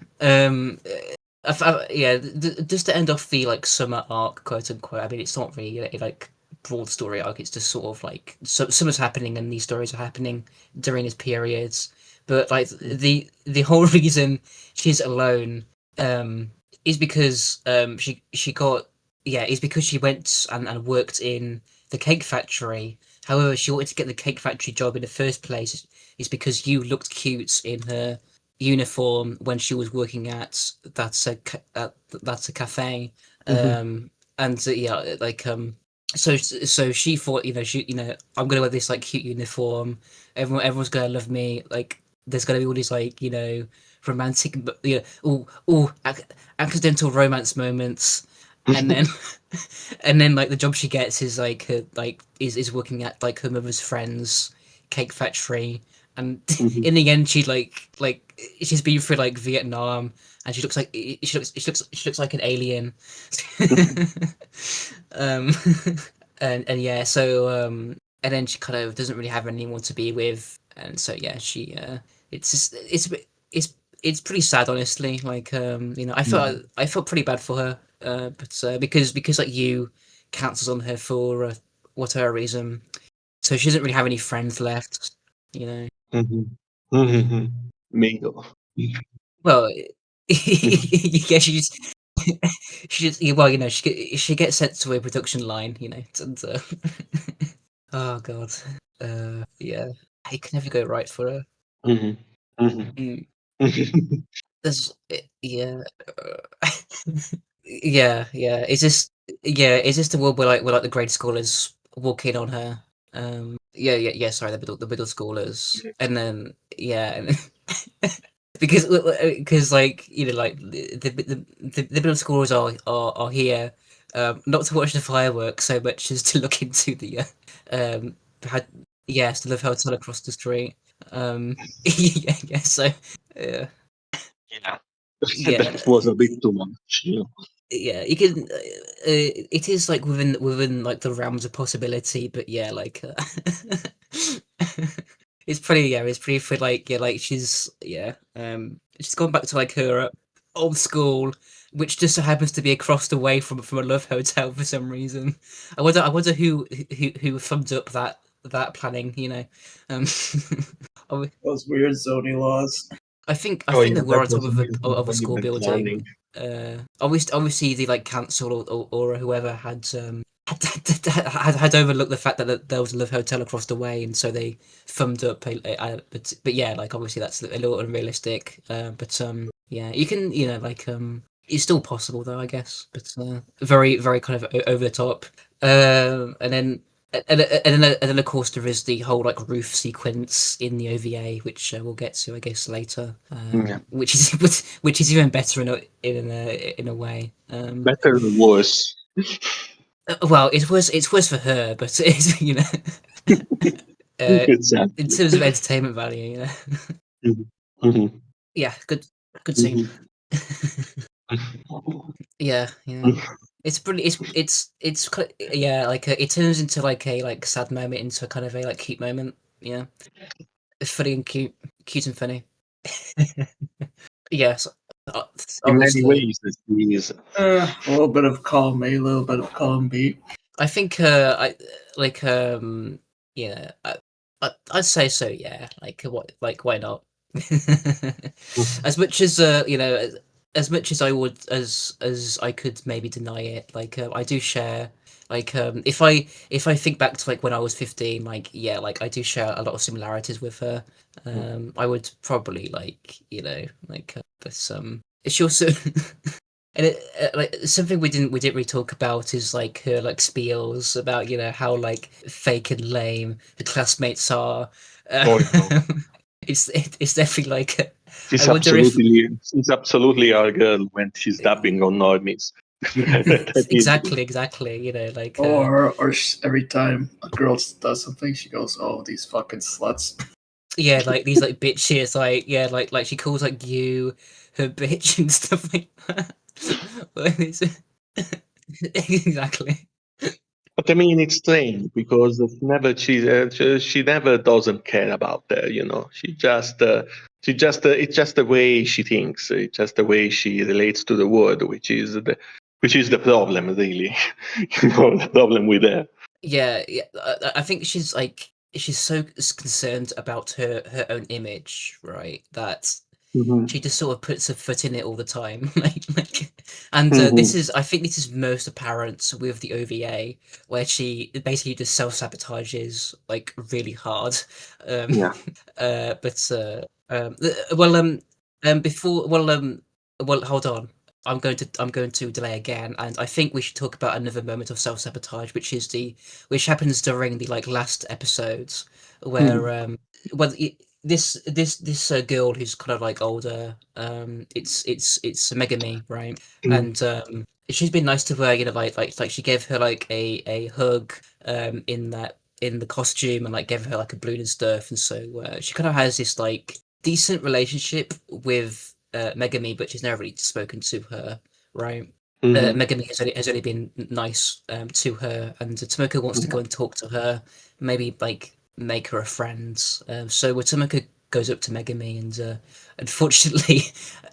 yeah, just to end off the like summer arc, quote unquote. I mean, it's not really a like broad story arc. It's just sort of like summer's happening and these stories are happening during these periods. But like the whole reason she's alone is because she got is because she went and worked in the cake factory. However, she wanted to get the cake factory job in the first place is because you looked cute in her uniform when she was working at that's a cafe. Mhm. And so she thought, I'm gonna wear this like cute uniform. Everyone's gonna love me. Like there's gonna be all these like romantic, accidental romance moments, and then and then like the job she gets is like her like is working at like her mother's friend's cake factory, and Mhm. in the end she she's been through like Vietnam, and she looks like an alien. um and yeah, so and then she kind of doesn't really have anyone to be with, and so yeah, she it's just it's pretty sad, honestly. Like I felt pretty bad for her, but because like you cancels on her for whatever reason, so she doesn't really have any friends left, you know. Mhm. Mhm. Mingo. Well, yeah, well, she gets sent to a production line, and oh god, yeah, it can never go right for her. Mhm. Mhm. Mm. Mhm. Yeah, yeah. Is this the world where like the grade scholars walk in on her? Yeah. Sorry, the middle scholars, and then and because like like the middle scholars are here, not to watch the fireworks so much as to look into the um had yes the Love Hotel across the street. Yeah. So yeah. Yeah. Yeah, That was a bit too much. yeah, you can. It is like within like the realms of possibility, but yeah, like it's pretty. Yeah, it's pretty for like like she's gone back to like her old school, which just so happens to be across the way from a love hotel for some reason. I wonder who thumbed up that planning. Um, I Those weird zoning laws. I Oh think yeah, they were that on top was of a school even building. planning. Obviously the like council or whoever had overlooked the fact that there was a Love Hotel across the way, and so they thumbed up. But yeah, like obviously that's a little unrealistic. But yeah, you can like it's still possible though, I guess. But very very kind of over the top. And then and then of course there is the whole like roof sequence in the OVA, which we'll get to I guess later, Yeah. which is which is even better in a way. Better or worse? Well, it's worse for her, but it's uh, in Exactly. terms of entertainment value, Mhm. Mhm. yeah, good scene. Mhm. Yeah. It's pretty. Yeah, like it turns into like a like sad moment into kind of a like cute moment. Yeah, it's funny and cute and funny. Yes, In many obviously. ways, she is. A little bit of column A, a little bit of column B. I think I like yeah, I'd say so. Yeah, why not? As much as as much as I would as I could maybe deny it, I do share if I think back to like when I was 15, like yeah, like I do share a lot of similarities with her. I would probably but it's also and like something we didn't really talk about is like her like spiels about how like fake and lame the classmates are. Oh, no. It's definitely I wonder if She's absolutely our girl when she's dabbing on normies. That is. exactly Every time a girl does something, she goes, "Oh, these fucking sluts." yeah, like these like bitches, like yeah, like she calls like you her bitch and stuff like that. But exactly. But I mean, it's strange because she never doesn't care about that. It's just the way she thinks. It's just the way she relates to the world, which is the problem, really. The problem with her. Yeah, yeah. I think she's so concerned about her own image, right? That Hmm. she just sort of puts her foot in it all the time, and Hmm. I think this is most apparent with the OVA, where she basically just self sabotages like really hard. Um, Yeah. but well, before well, hold on. I'm going to delay again, and I think we should talk about another moment of self sabotage, which happens during the like last episodes, Hmm. where well this girl who's kind of like older, it's Megami, right? Hmm. And she's been nice to her, like she gave her like a hug in the costume, and like gave her like a balloon and stuff, and so she kind of has this like decent relationship with Megami, but she's never really spoken to her, right? Hmm. Megami has only been nice to her, and Tomoko wants to go and talk to her, maybe like make her a friend. So Tomoko goes up to Megami, and unfortunately,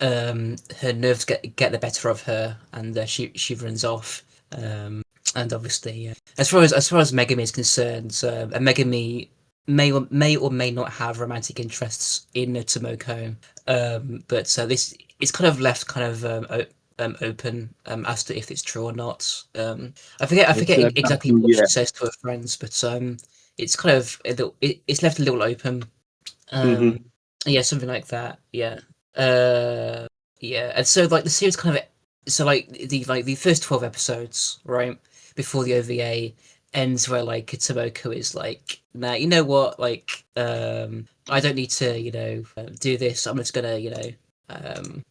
her nerves get the better of her, and she runs off. And obviously, as far as Megami is concerned, Megami may not have romantic interests in Tomoko, but this it's kind of left kind of open as to if it's true or not. I forget exactly what Yeah. she says to her friends, but it's kind of it's left a little open. Hmm. Um, yeah, something like that. Yeah. Uh, yeah, and so like the series kind of the first 12 episodes, right before the OVA ends, where like Tomoko is like, nah, you know what, like I don't need to do this. I'm just gonna um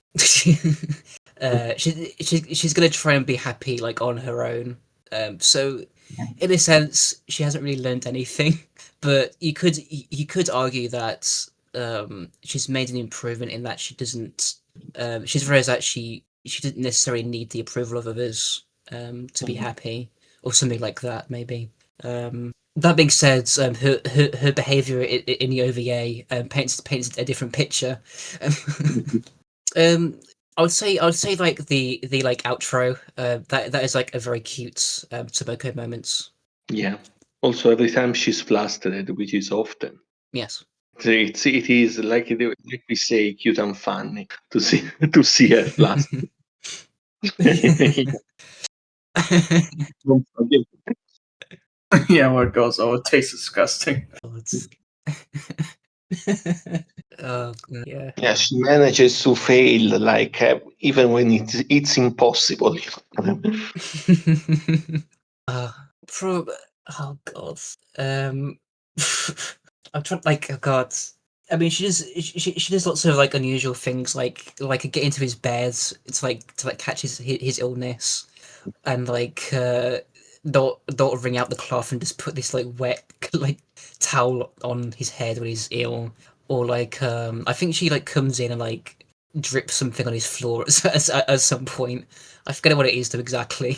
she's gonna try and be happy like on her own. So in a sense, she hasn't really learned anything. But you could argue that she's made an improvement in that she doesn't. She's realized that she didn't necessarily need the approval of others to be happy, or something like that, maybe. That being said, her behavior in the OVA paints a different picture. Um, I would say like the like outro. That is like a very cute Toboko moment. Yeah. Also, every time she's flustered, which is often, Yes. it is like we say, cute and funny to see to see her flustered. Don't forget. Yeah, where it goes, "Oh, it tastes disgusting." God. Oh, God, yeah. Yeah, she manages to fail even when it's impossible. uh, pro- oh God. Um, I'm trying like oh God. I mean, she does lots of like unusual things, like get into his bed to like catch his illness, and like not wring out the cloth and just put this like wet like towel on his head when he's ill, or like I think she like comes in and like drips something on his floor at some point. I forget what it is though exactly.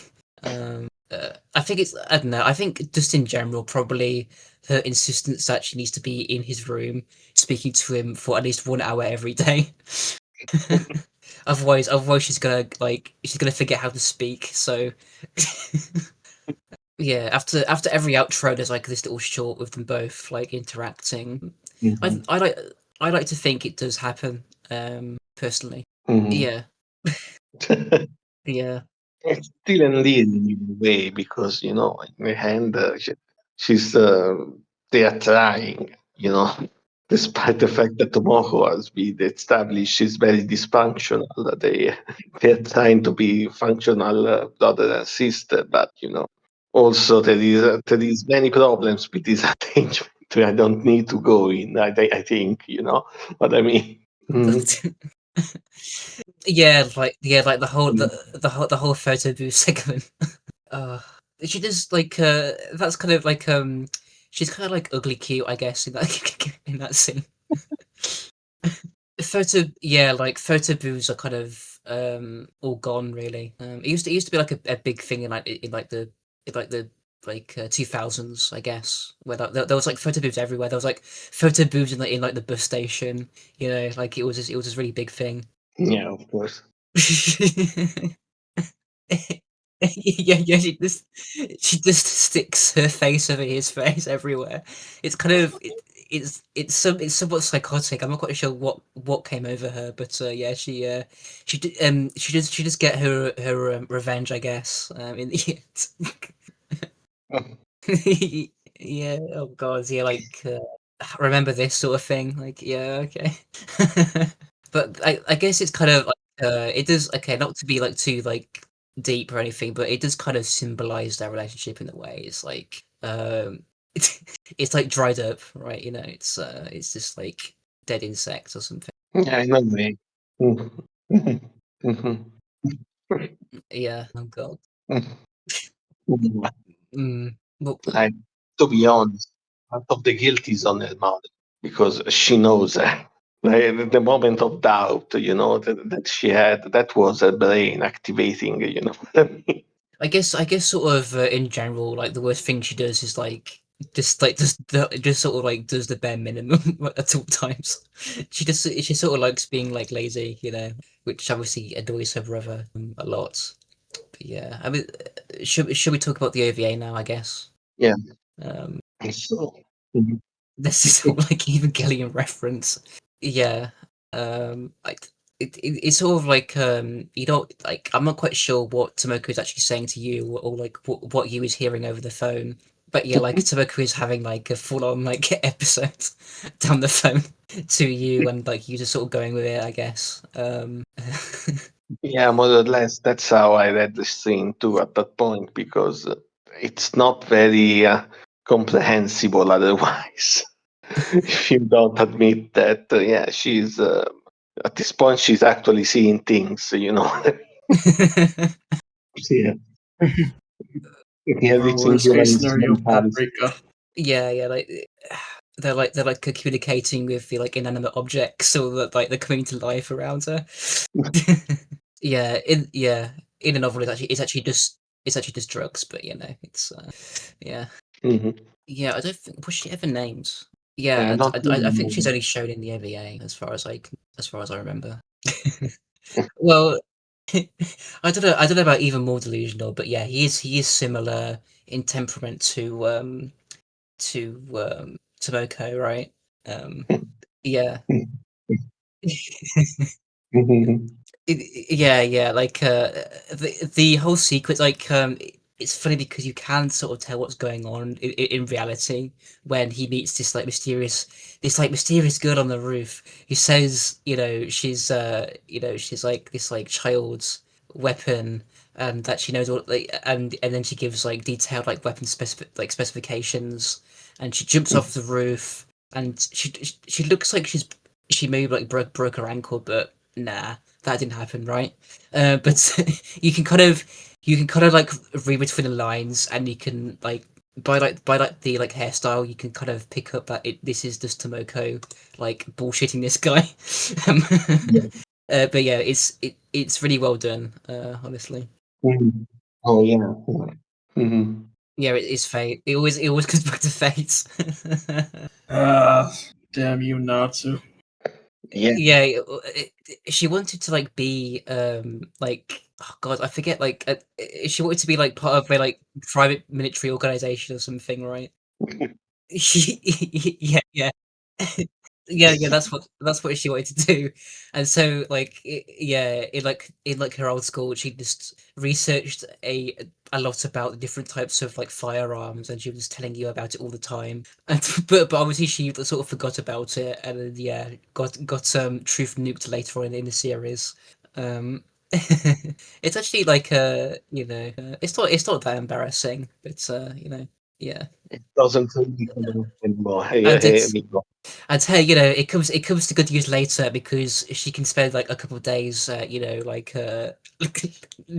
I think it's I don't know. I think just in general, probably her insistence that she needs to be in his room, speaking to him for at least 1 hour every day. Otherwise, she's gonna forget how to speak. So, yeah. After every outro, there's like this little short with them both like interacting. Mhm. I like to think it does happen. Personally, Mhm. yeah, yeah. It's still endearing in a way because in the end, she's they are trying, despite the fact that Tomoko has been established, she's very dysfunctional. That they're trying to be functional brother and sister, but also there is many problems with this arrangement. I don't need to go in. I think you know what I mean. Mhm. Like the whole Mm. the whole photo booth segment. Uh, she does like that's kind of like she's kind of like ugly cute, I guess, in that in that scene. Like photo booths are kind of all gone really. It used to be like a big thing in like the 2000s, I guess, where there was like photo booths everywhere. There was like photo booths in like the bus station, like it was this really big thing. Yeah, of course. Yeah, she just sticks her face over his face everywhere. It's kind of it's somewhat psychotic. I'm not quite sure what came over her, but yeah, she just get her revenge, I guess. In the end. Yeah. Oh God. Yeah. Like remember this sort of thing. Like yeah. Okay. But I guess it's kind of like it does okay, not to be like too like deep or anything, but it does kind of symbolize their relationship in a way. It's like it's like dried up, right? It's just like dead insects or something. Yeah, in a way. Mhm. Mhm. Mhm. Yeah. Oh God. Mhm. Well, Like, to be honest, part of the guilt is on her mother because she knows like, the moment of doubt, that she had, that was her brain activating, what I mean? I guess sort of in general, like the worst thing she does is just sort of like does the bare minimum at all times. She sort of likes being like lazy, which obviously annoys her brother a lot. But yeah, I mean, should we talk about the OVA now? I guess. Yeah. Um, So, mhm. this is sort of like Evangelion reference. Yeah. Like it's sort of like you don't like I'm not quite sure what Tomoko is actually saying to you or like what you is hearing over the phone. But yeah, like Tomoko is having like a full on like episode down the phone to you and like you just sort of going with it, I guess. Yeah, more or less, that's how I read the scene too at that point because it's not very comprehensible otherwise. If you don't admit that, yeah, she's at this point she's actually seeing things. Yeah, yeah, reaching Worst case humanist scenario, mentality. paprika. Yeah, like they're like communicating with the like inanimate objects so that like they're coming to life around her. In a novel it's actually just drugs, but it's yeah. Hmm. Yeah, I don't think was she ever named? I Yeah, don't I think remember. she's only shown in the OVA as far as I remember. Well, I don't know about even more delusional, but yeah, he is similar in temperament to Tomoko, right? Um, yeah. Yeah, like the whole sequence, like it's funny because you can sort of tell what's going on in reality when he meets this mysterious girl on the roof who says, she's like this like child's weapon and that she knows all like and then she gives like detailed like weapon specifications and she jumps off the roof and she looks like she maybe like broke her ankle, but nah, that didn't happen, right? But you can kind of like read between the lines, and you can like by the like hairstyle, you can kind of pick up that this is just Tomoko like bullshitting this guy. Yeah. But yeah, it's really well done, honestly. Mhm. Oh yeah. Mhm. Yeah, it's fate. It always comes back to fate. Damn you, Natsu. Yeah. Yeah, she wanted to like be like, oh god, I forget, like she wanted to be like part of a like private military organization or something, right? Yeah, yeah. Yeah, that's what she wanted to do. And so like yeah, in like her old school, she just researched a lot about the different types of like firearms, and she was telling you about it all the time. And but obviously she sort of forgot about it, and then, yeah, got truth nuked later on in the series. Um it's actually like it's not that embarrassing, but yeah. Doesn't really come up anymore. And it's Anymore. I'd say, it comes to good use later because she can spend like a couple of days, like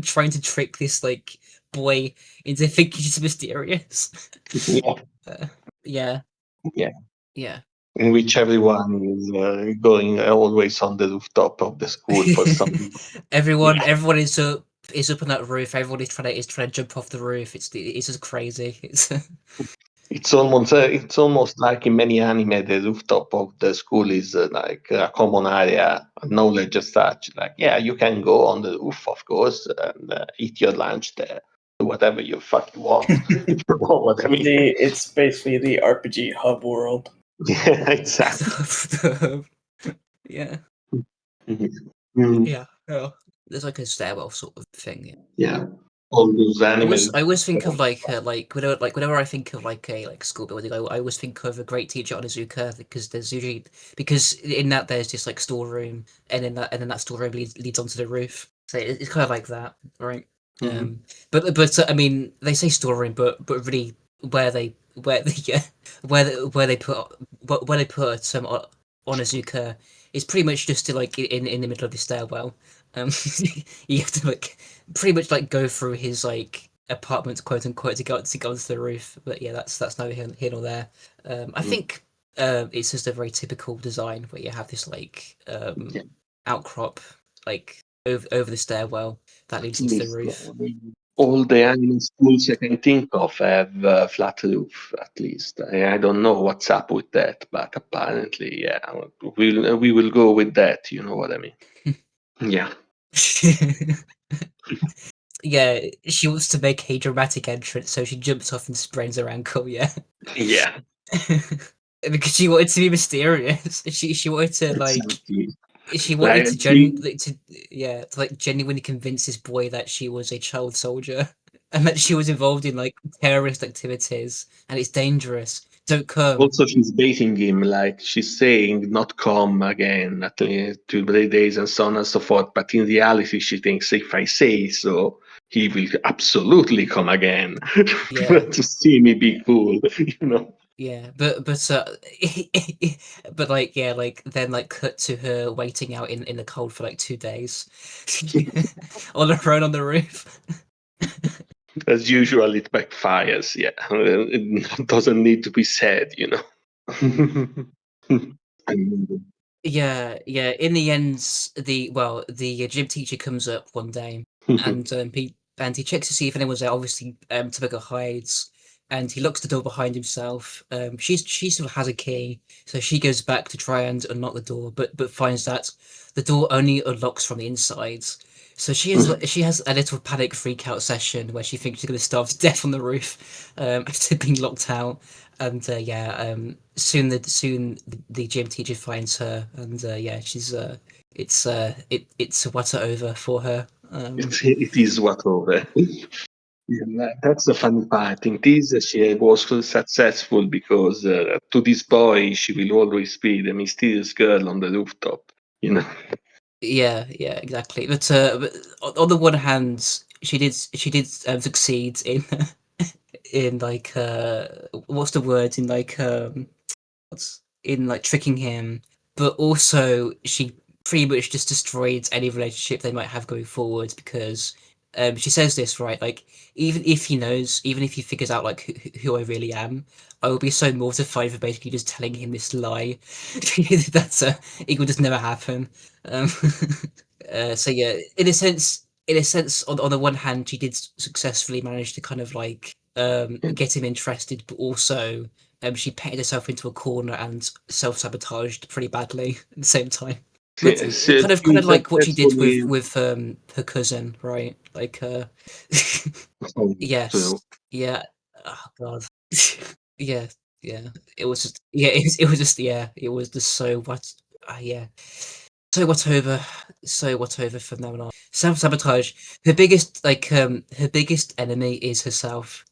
trying to trick this like boy into thinking she's mysterious. Yeah. Uh, yeah, Yeah. yeah. In which everyone is going always on the rooftop of the school for some reason. Everyone is up on that roof. Everyone is trying to jump off the roof. It's just crazy. It's It's almost like in many anime, the rooftop of the school is like a common area, knowledge as such. Like, yeah, you can go on the roof, of course, and eat your lunch there, do whatever you fuck you want. If you know what I mean. It's basically the RPG hub world. Yeah, exactly. yeah, Mhm. yeah. Yeah. There's like a stairwell sort of thing. Yeah. Yeah, all those anime. I always think of whenever I think of like a like school building, I always think of a great teacher Onizuka, because there's usually, because in that there's just like storeroom, and then that storeroom leads onto the roof. So it's kind of like that, right? Mhm. But I mean, they say storeroom, but really yeah, where they put Onizuka is pretty much just to like in the middle of the stairwell. Um, you have to like pretty much like go through his like apartment, quote unquote, to go onto the roof. But yeah, that's neither here nor there. I Mhm. think it's just a very typical design where you have this like Yeah, outcrop like over the stairwell that leads at into the least roof. all the anime schools I can think of have flat roof. At least I don't know what's up with that, but apparently, yeah, we will go with that. You know what I mean? Yeah. Yeah, she wants to make a dramatic entrance, so she jumps off and sprains her ankle. Yeah. Yeah. Because she wanted to be mysterious. She wanted to like Exactly. she wanted Like to she like genuinely convince this boy that she was a child soldier and that she was involved in like terrorist activities, and it's dangerous. Don't come. also she's baiting him, like she's saying not come again at least 2 3 days and so on and so forth. But in reality, she thinks if I say so, he will absolutely come again Yeah. to see me be cool. You know. Yeah, but like yeah, like then like cut to her waiting out in the cold for like 2 days, on her own on the roof. As usual, it backfires. Yeah, it doesn't need to be said. You know. And- Yeah, yeah. In the end, the gym teacher comes up one day, and he checks to see if anyone's there. Obviously, Tobacco hides, and he locks the door behind himself. She still has a key, so she goes back to try and unlock the door, but finds that the door only unlocks from the inside. So she has a little panic freak out session where she thinks she's going to starve to death on the roof, after being locked out. And yeah, soon the gym teacher finds her, and yeah, it's a watover for her. it is whatever. Yeah, that's the funny part. I think this she was so successful because to this boy she will always be the mysterious girl on the rooftop. You know. Yeah, yeah, exactly. But on the one hand, she did succeed in in like what's the word, in like what's in like tricking him, but also she pretty much just destroyed any relationship they might have going forward, because she says this, right, like, even if he figures out like who I really am, I will be so mortified for basically just telling him this lie. That's it will just never happen. um so yeah, in a sense, in a sense, on the one hand, she did successfully manage to kind of like get him interested, but also she painted herself into a corner and self-sabotaged pretty badly at the same time. But kind of like what she did with her cousin, right? Like yes, yeah. Oh God. Yeah, yeah. It was just it was just so what yeah. So whatever from now on. Self-sabotage. Her biggest enemy is herself.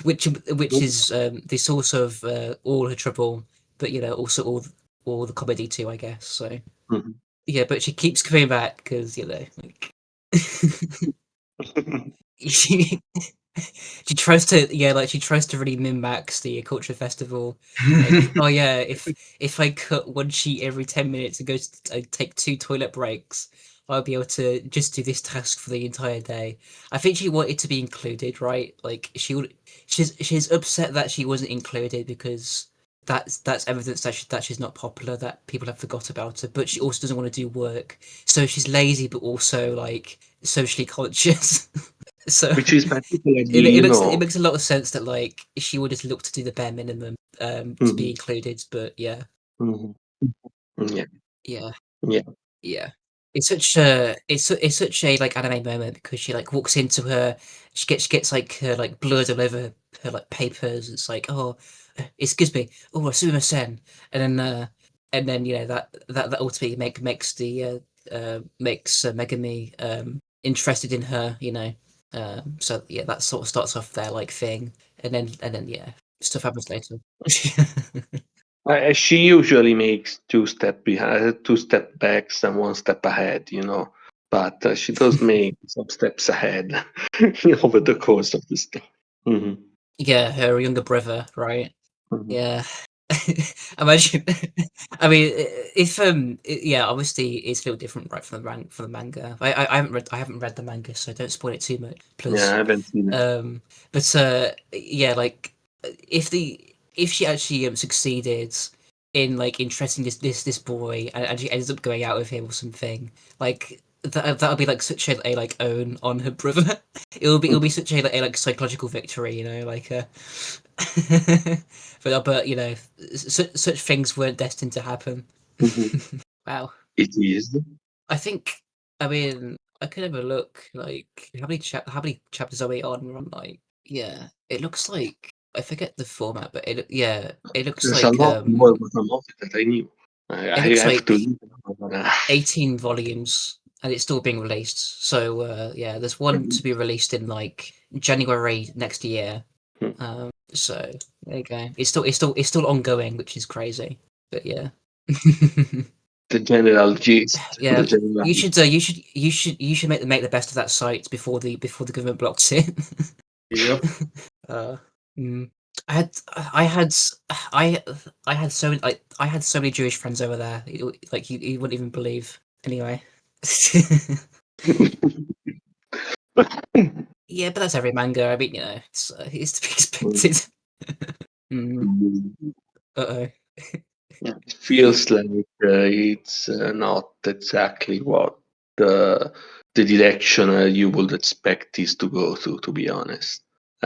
Which is the source of all her trouble, but also all the comedy too, I guess. So yeah, but she keeps coming back because like she she tries to she tries to really min-max the culture festival. Like, oh yeah, if I cut one sheet every 10 minutes and take 2 toilet breaks, I'll be able to just do this task for the entire day. I think she wanted to be included, right? Like she's upset that she wasn't included because that's evidence that she's not popular, that people have forgot about her. But she also doesn't want to do work, so she's lazy, but also like socially conscious. So which is particularly, it makes a lot of sense that like she would just look to do the bare minimum to be included. But yeah, yeah, yeah, yeah. yeah. It's such a like anime moment because she like walks into her, she gets like her like blood all over her like papers. It's like, oh, excuse me, oh, sumimasen, and then that ultimately makes the makes Megami interested in her, so yeah, that sort of starts off their like thing, and then yeah, stuff happens later. She usually makes 2 step behind, 2 step backs, and 1 step ahead, But she does make some steps ahead over the course of the story. Yeah, her younger brother, right? Mhm. Yeah. Imagine. I mean, if yeah, obviously it's a little different, right, from the manga. I haven't read the manga, so don't spoil it too much, Yeah, I please. haven't seen it. But yeah, like if she actually succeeded in like interesting this boy and she ends up going out with him or something, like that'll be like such a like own on her brother. It'll be such a like psychological victory, like but such things weren't destined to happen. Mhm. Wow. It is. I think, I mean, I could have a look, like, how many chapters are we on? We're on, like, yeah, it looks like, I forget the format, but it looks There's a like, lot more Watamote that I knew. it I looks have to like leave now. 18 volumes, and it's still being released. So, yeah, there's one to be released in, like, January next year. So, there you go. It's still ongoing, which is crazy, but yeah. The general gist. Yeah, The general. you should make the best of that site before the government blocks it. Yep. uh, mm. I had I had s- I had so many I had so many Jewish friends over there. Like you wouldn't even believe. Anyway. Yeah, but that's every manga. I mean, it's to be expected. Mm. Uh-oh. It feels like it's not exactly what the direction you would expect this to go to be honest.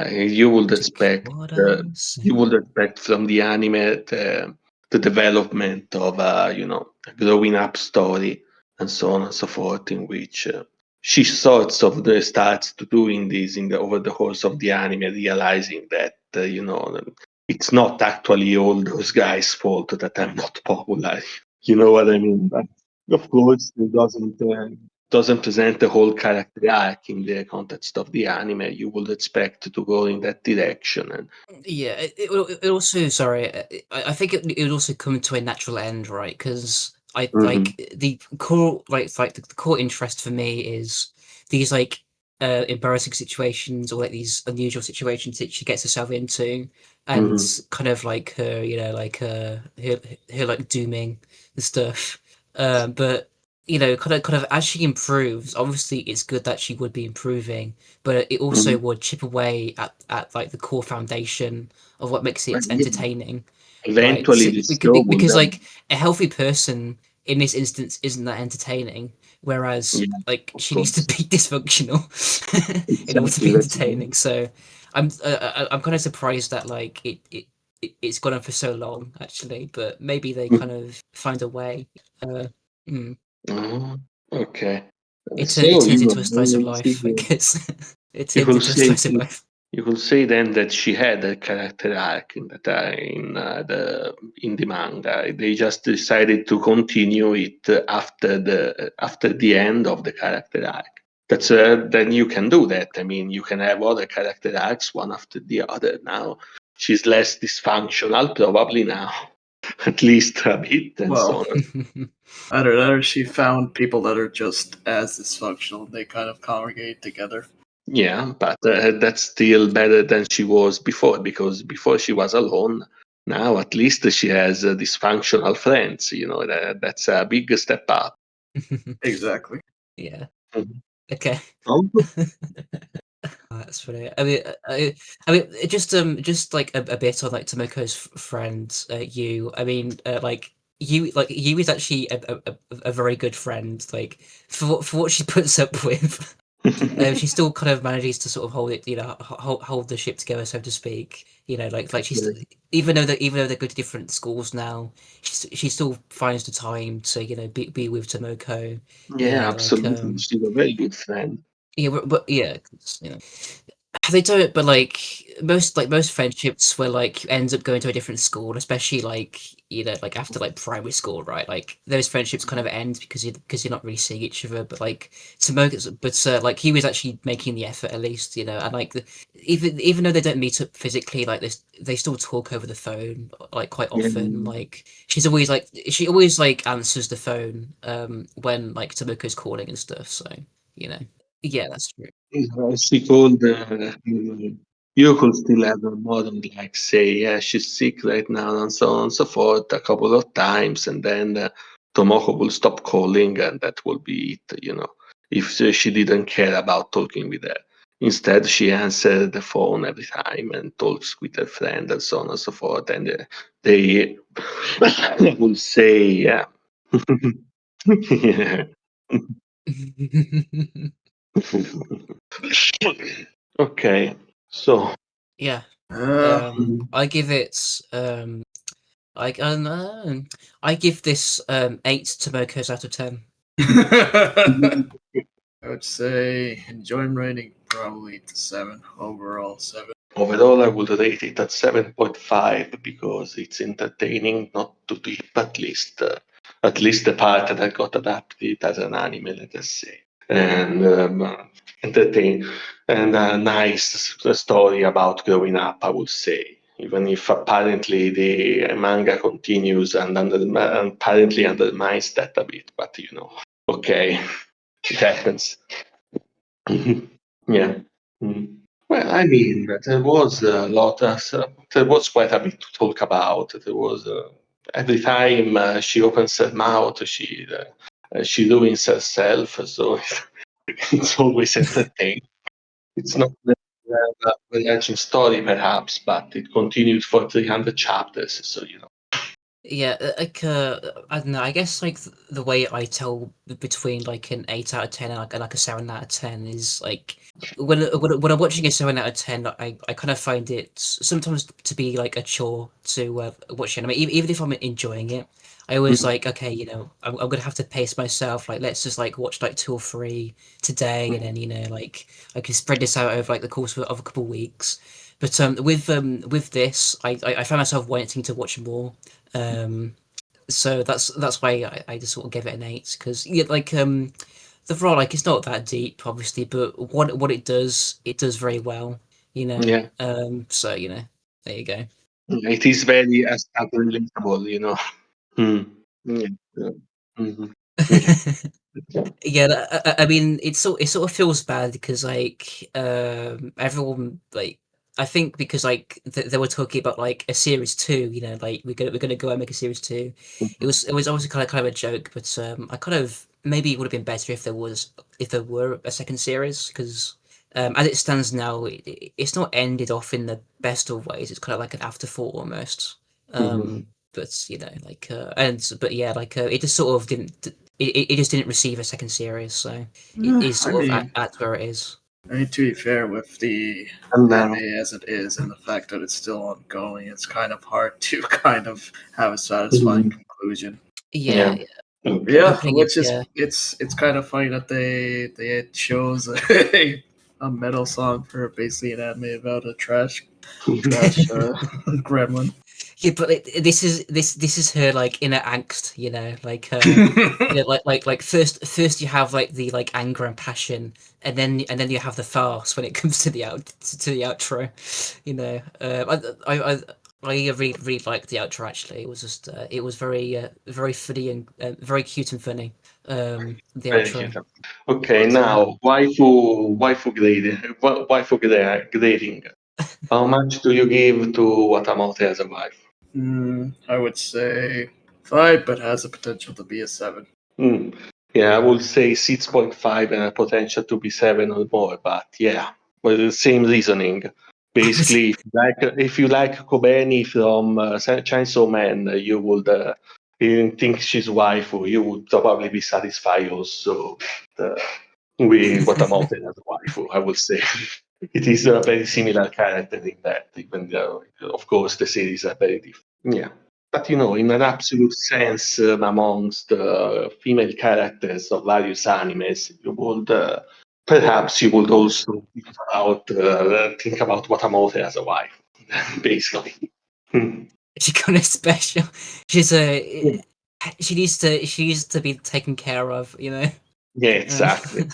You would Take expect what uh, I say. you would expect from the anime the development of a growing up story and so on and so forth, in which she sorts of starts to doing this over the course of the anime, realizing that it's not actually all those guys' fault that I'm not popular. You know what I mean? But of course, it doesn't present the whole character arc in the context of the anime. You would expect to go in that direction, and Yeah, it also sorry, I think it would also come to a natural end, right? Because I Mhm, like the core like the core interest for me is these like embarrassing situations or like these unusual situations that she gets herself into, and mhm, kind of like her like her like dooming and stuff. But kind of as she improves, obviously it's good that she would be improving, but it also mhm. would chip away at like the core foundation of what makes But it yeah, entertaining, right? eventually, this show will Because then. like a healthy person in this instance isn't that entertaining, whereas Yeah, like of she needs to course. be dysfunctional in order to Exactly. be That's entertaining. So I'm kind of surprised that like it's gone on for so long actually, but maybe they kind of find a way. Uh, mm. Oh, okay. It So turns you into a slice of will see. life, I guess. It You turns could into a say slice of life. you could say then that she had a character arc in the manga. They just decided to continue it after the end of the character arc. That's then you can do that. I mean, you can have other character arcs one after the other. Now she's less dysfunctional, probably now, at least a bit, and so Well, on. either that or she found people that are just as dysfunctional. They kind of congregate together. Yeah, but that's still better than she was before, because before she was alone. Now at least she has dysfunctional friends. That's a big step up. Exactly. Yeah. Mhm. Okay. Oh, That's funny. I mean, just like a bit on like Tomoko's friend, you. I mean, like you is actually a very good friend. Like for what she puts up with, she still kind of manages to sort of hold it, hold the ship together, so to speak. Like she's even though they go to different schools now, she still finds the time to be with Tomoko. yeah, Like absolutely. She's a very good friend. yeah, but yeah, 'cause, they don't, but like most friendships where like you end up going to a different school, especially like like after like primary school, right? Like those friendships kind of end because you're not really seeing each other. But like like he was actually making the effort at least, and like even though they don't meet up physically like this, they still talk over the phone like quite Yeah, often. Like she always like answers the phone when like Tomoko's calling and stuff. So you know, yeah, that's true. she called. You could still have more than like say, yeah, she's sick right now, and so on and so forth, a couple of times, and then Tomoko will stop calling, and that will be it. If she didn't care about talking with her. Instead, she answered the phone every time and talks with her friend, and so on and so forth. And they will say, yeah. Yeah. Okay, so Yeah. Uh, I give it I don't know. I give this 8 Tomokos out of 10. I would say enjoying writing probably to 7 overall 7. overall, I would rate it at 7.5 because it's entertaining, not too deep, at least the part that got adapted as an anime, let us say, and entertain and a nice story about growing up, I would say. Even if apparently the manga continues and apparently undermines that a bit, but okay, it happens. Yeah. Mm. Well, I mean, there was a lot. There was quite a bit to talk about. There was every time she opens her mouth, she ruins herself. So it's always entertaining. It's not a legend story, perhaps, but it continued for 300 chapters. So. Yeah, I don't know. I guess like the way I tell between like an 8 out of 10 and like a 7 out of 10 is like when I'm watching a 7 out of 10, I kind of find it sometimes to be like a chore to watch anime. Even if I'm enjoying it, I always Mhm. like, okay, I'm gonna have to pace myself. Like, let's just like watch like 2 or 3 today, and then like I can spread this out over like the course of a couple of weeks. But with this, I found myself wanting to watch more. So that's why I just sort of gave it an 8 because yeah, like the role like it's not that deep obviously, but what it does very well. Yeah. So there you go. It is very relatable. Hmm. Yeah. Yeah. Mhm. Yeah. Yeah, I mean, it sort of feels bad because like everyone like I think because like they were talking about like a series two, like we're gonna go and make a series two. It was obviously kind of a joke, but I kind of maybe it would have been better if there were a second series because as it stands now, it's not ended off in the best of ways. It's kind of like an afterthought almost. Mhm. But like but yeah, like it just sort of didn't. it just didn't receive a second series, so it is I sort of mean, at where it is. to be fair, with the And anime as it is, and the fact that it's still ongoing, it's kind of hard to kind of have a satisfying conclusion. Yeah, Okay. Yeah, opening which is is it's kind of funny that they chose a metal song for basically an anime about a trash gremlin. yeah, but this is her like inner angst, like like first you have like the like anger and passion, and then you have the farce when it comes to the outro, I really liked the outro actually. It was just it was very funny and very cute and funny. The Very outro. cute. Okay, now waifu grading. How much do you give to Watamote as a wife? I would say 5, but has the potential to be a 7. Hmm. Yeah, I would say 6.5 and a potential to be 7 or more, but yeah, well, the same reasoning. Basically, if you like Kobeni from Chainsaw Man, you would you think she's wife, or you would probably be satisfied also uh, with Watamote as a wife, I would say. It is a very similar character in that, even though, of course, the series are very different. Yeah. But in an absolute sense, amongst female characters of various animes, you would perhaps you would also think about Watamote as a wife, basically. Hmm. She kind of special. She's a she needs to be taken care of, Yeah, Um, exactly.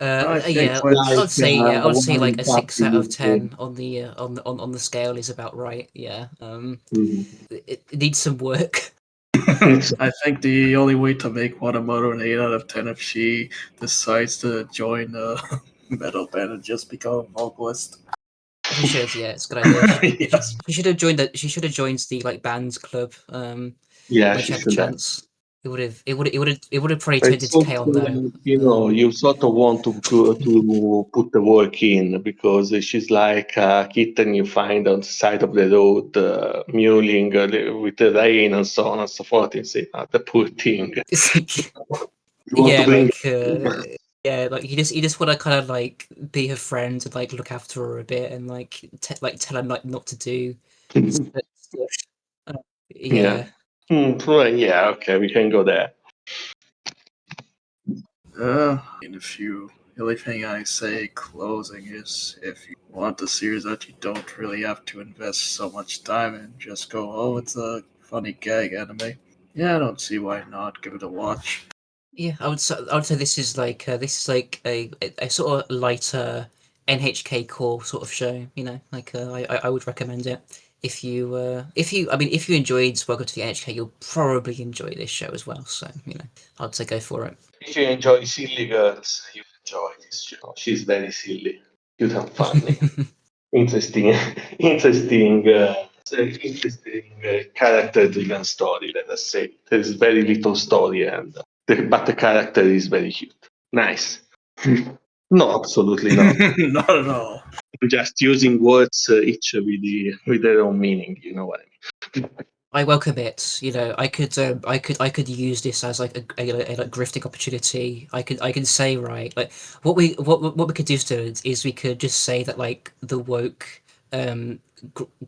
I think yeah, what's I would say like One a 6 out of capsule. 10 on the on the scale is about right. Yeah. Mhm. It needs some work. It's I think the only way to make Watamoto an 8 out of 10 if she decides to join a metal band and just become a vocalist. She should. Yeah, it's a good idea. Yes. She should have joined that. She should have joined the like bands club. yeah, When she she had the should have. chance, it would have probably turned It's into sort KO of though. like, Um, you sort of want to put the work in, because she's like a kitten you find on the side of the road, mewling with the rain and so on and so forth. And say, the poor thing. it's like, You want to yeah, bring. like you just want to kind of like be her friend and like look after her a bit and like tell her like not to do certain stuff. Uh, Yeah. yeah, Well, yeah. Okay, we can go there. And the only thing I say closing is if you want the series that you don't really have to invest so much time in, just go, oh, it's a funny gag anime. Yeah, I don't see why not. Give it a watch. yeah. I would say this is like a sort of lighter NHK core sort of show. Like I would recommend it. If you enjoyed Welcome to the NHK, you'll probably enjoy this show as well. So I'd say go for it. If you enjoy silly girls, you enjoy this show. She's very silly, cute and funny. Interesting, character-driven story. Let us say there is very little story, but the character is very cute. Nice. No, absolutely not. Not at all. Just using words each with their own meaning. You know what I mean? I welcome it. I could use this as like a like grifting opportunity. I can say right like what we could do is we could just say that like the woke um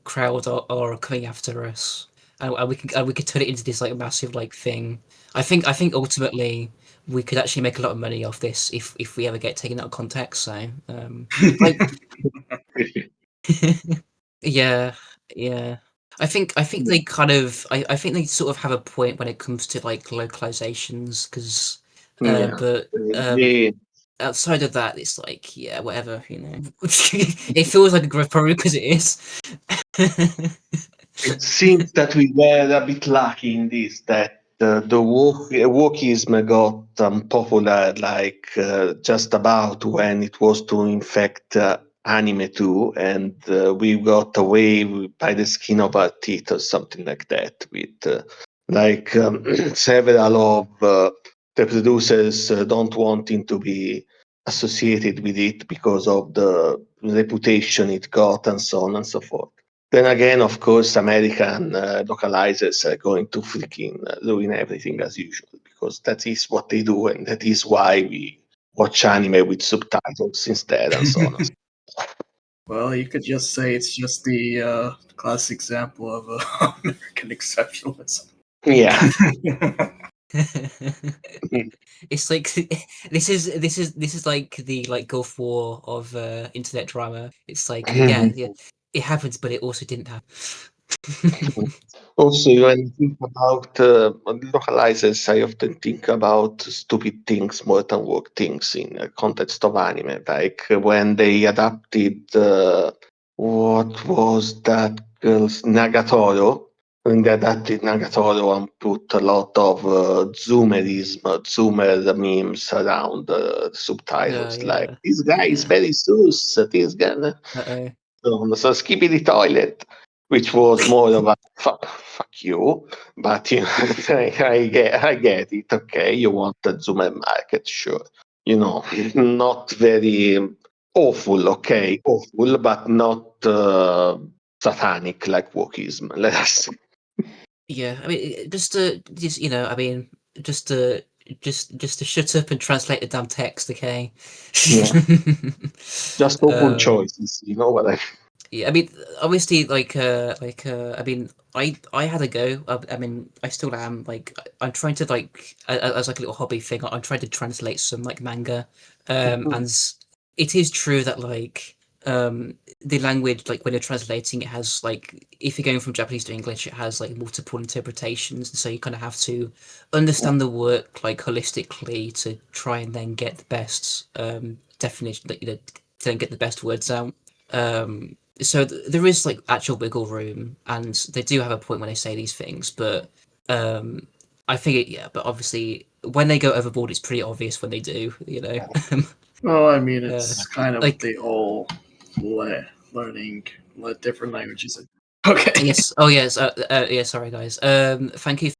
crowd are coming after us, and we could turn it into this like massive like thing. I think ultimately we could actually make a lot of money off this if we ever get taken out of context. So like yeah, yeah. I think they kind of I think they sort of have a point when it comes to like localizations because Yeah. but They, outside of that it's like yeah whatever. It feels like a growth problem because it is. It seems that we were a bit lucky in this, that the wokism got popular like just about when it was to infect anime too, and we got away by the skin of our teeth or something like that, with like several of the producers don't wanting to be associated with it because of the reputation it got and so on and so forth. Then again, of course, American localizers are going to freaking ruin everything as usual, because that is what they do, and that is why we watch anime with subtitles instead, and so on. Well, you could just say it's just the classic example of American exceptionalism. Yeah. It's like this is like the like Gulf War of internet drama. It's like yeah, it happens, but it also didn't happen. Also, when you think about localizers, I often think about stupid things more than work things in the context of anime. Like when they adapted, what was that girl's Nagatoro? When they adapted Nagatoro and put a lot of Zoomer memes around the subtitles, like Yeah. this guy is very sus, this guy. Uh-oh. So Skibidi Toilet, which was more of a fuck you, but you know, I get it. Okay, you want the Zoomer market, sure. You know, not very awful. Okay, awful, but not satanic like wokeism. Let us say. Yeah, I mean, just you know, I mean, just to just to shut up and translate the damn text, okay? Yeah. Just awful Um, choices. You know what I? yeah, I mean, obviously, I mean, I had a go. I mean, I still am. Like, I'm trying to like as like a little hobby thing. I'm trying to translate some like manga, and it is true that like the language, like when you're translating, it has like if you're going from Japanese to English, it has like multiple interpretations, and so you kind of have to understand the work like holistically to try and then get the best definition, like, you know, to then get the best words out. So there is like actual wiggle room, and they do have a point when they say these things, but I think yeah, but obviously when they go overboard, it's pretty obvious when they do, you know. Well, I mean, it's kind of like the whole learning different languages. Okay. yes, oh yes, yeah. Sorry guys. Thank you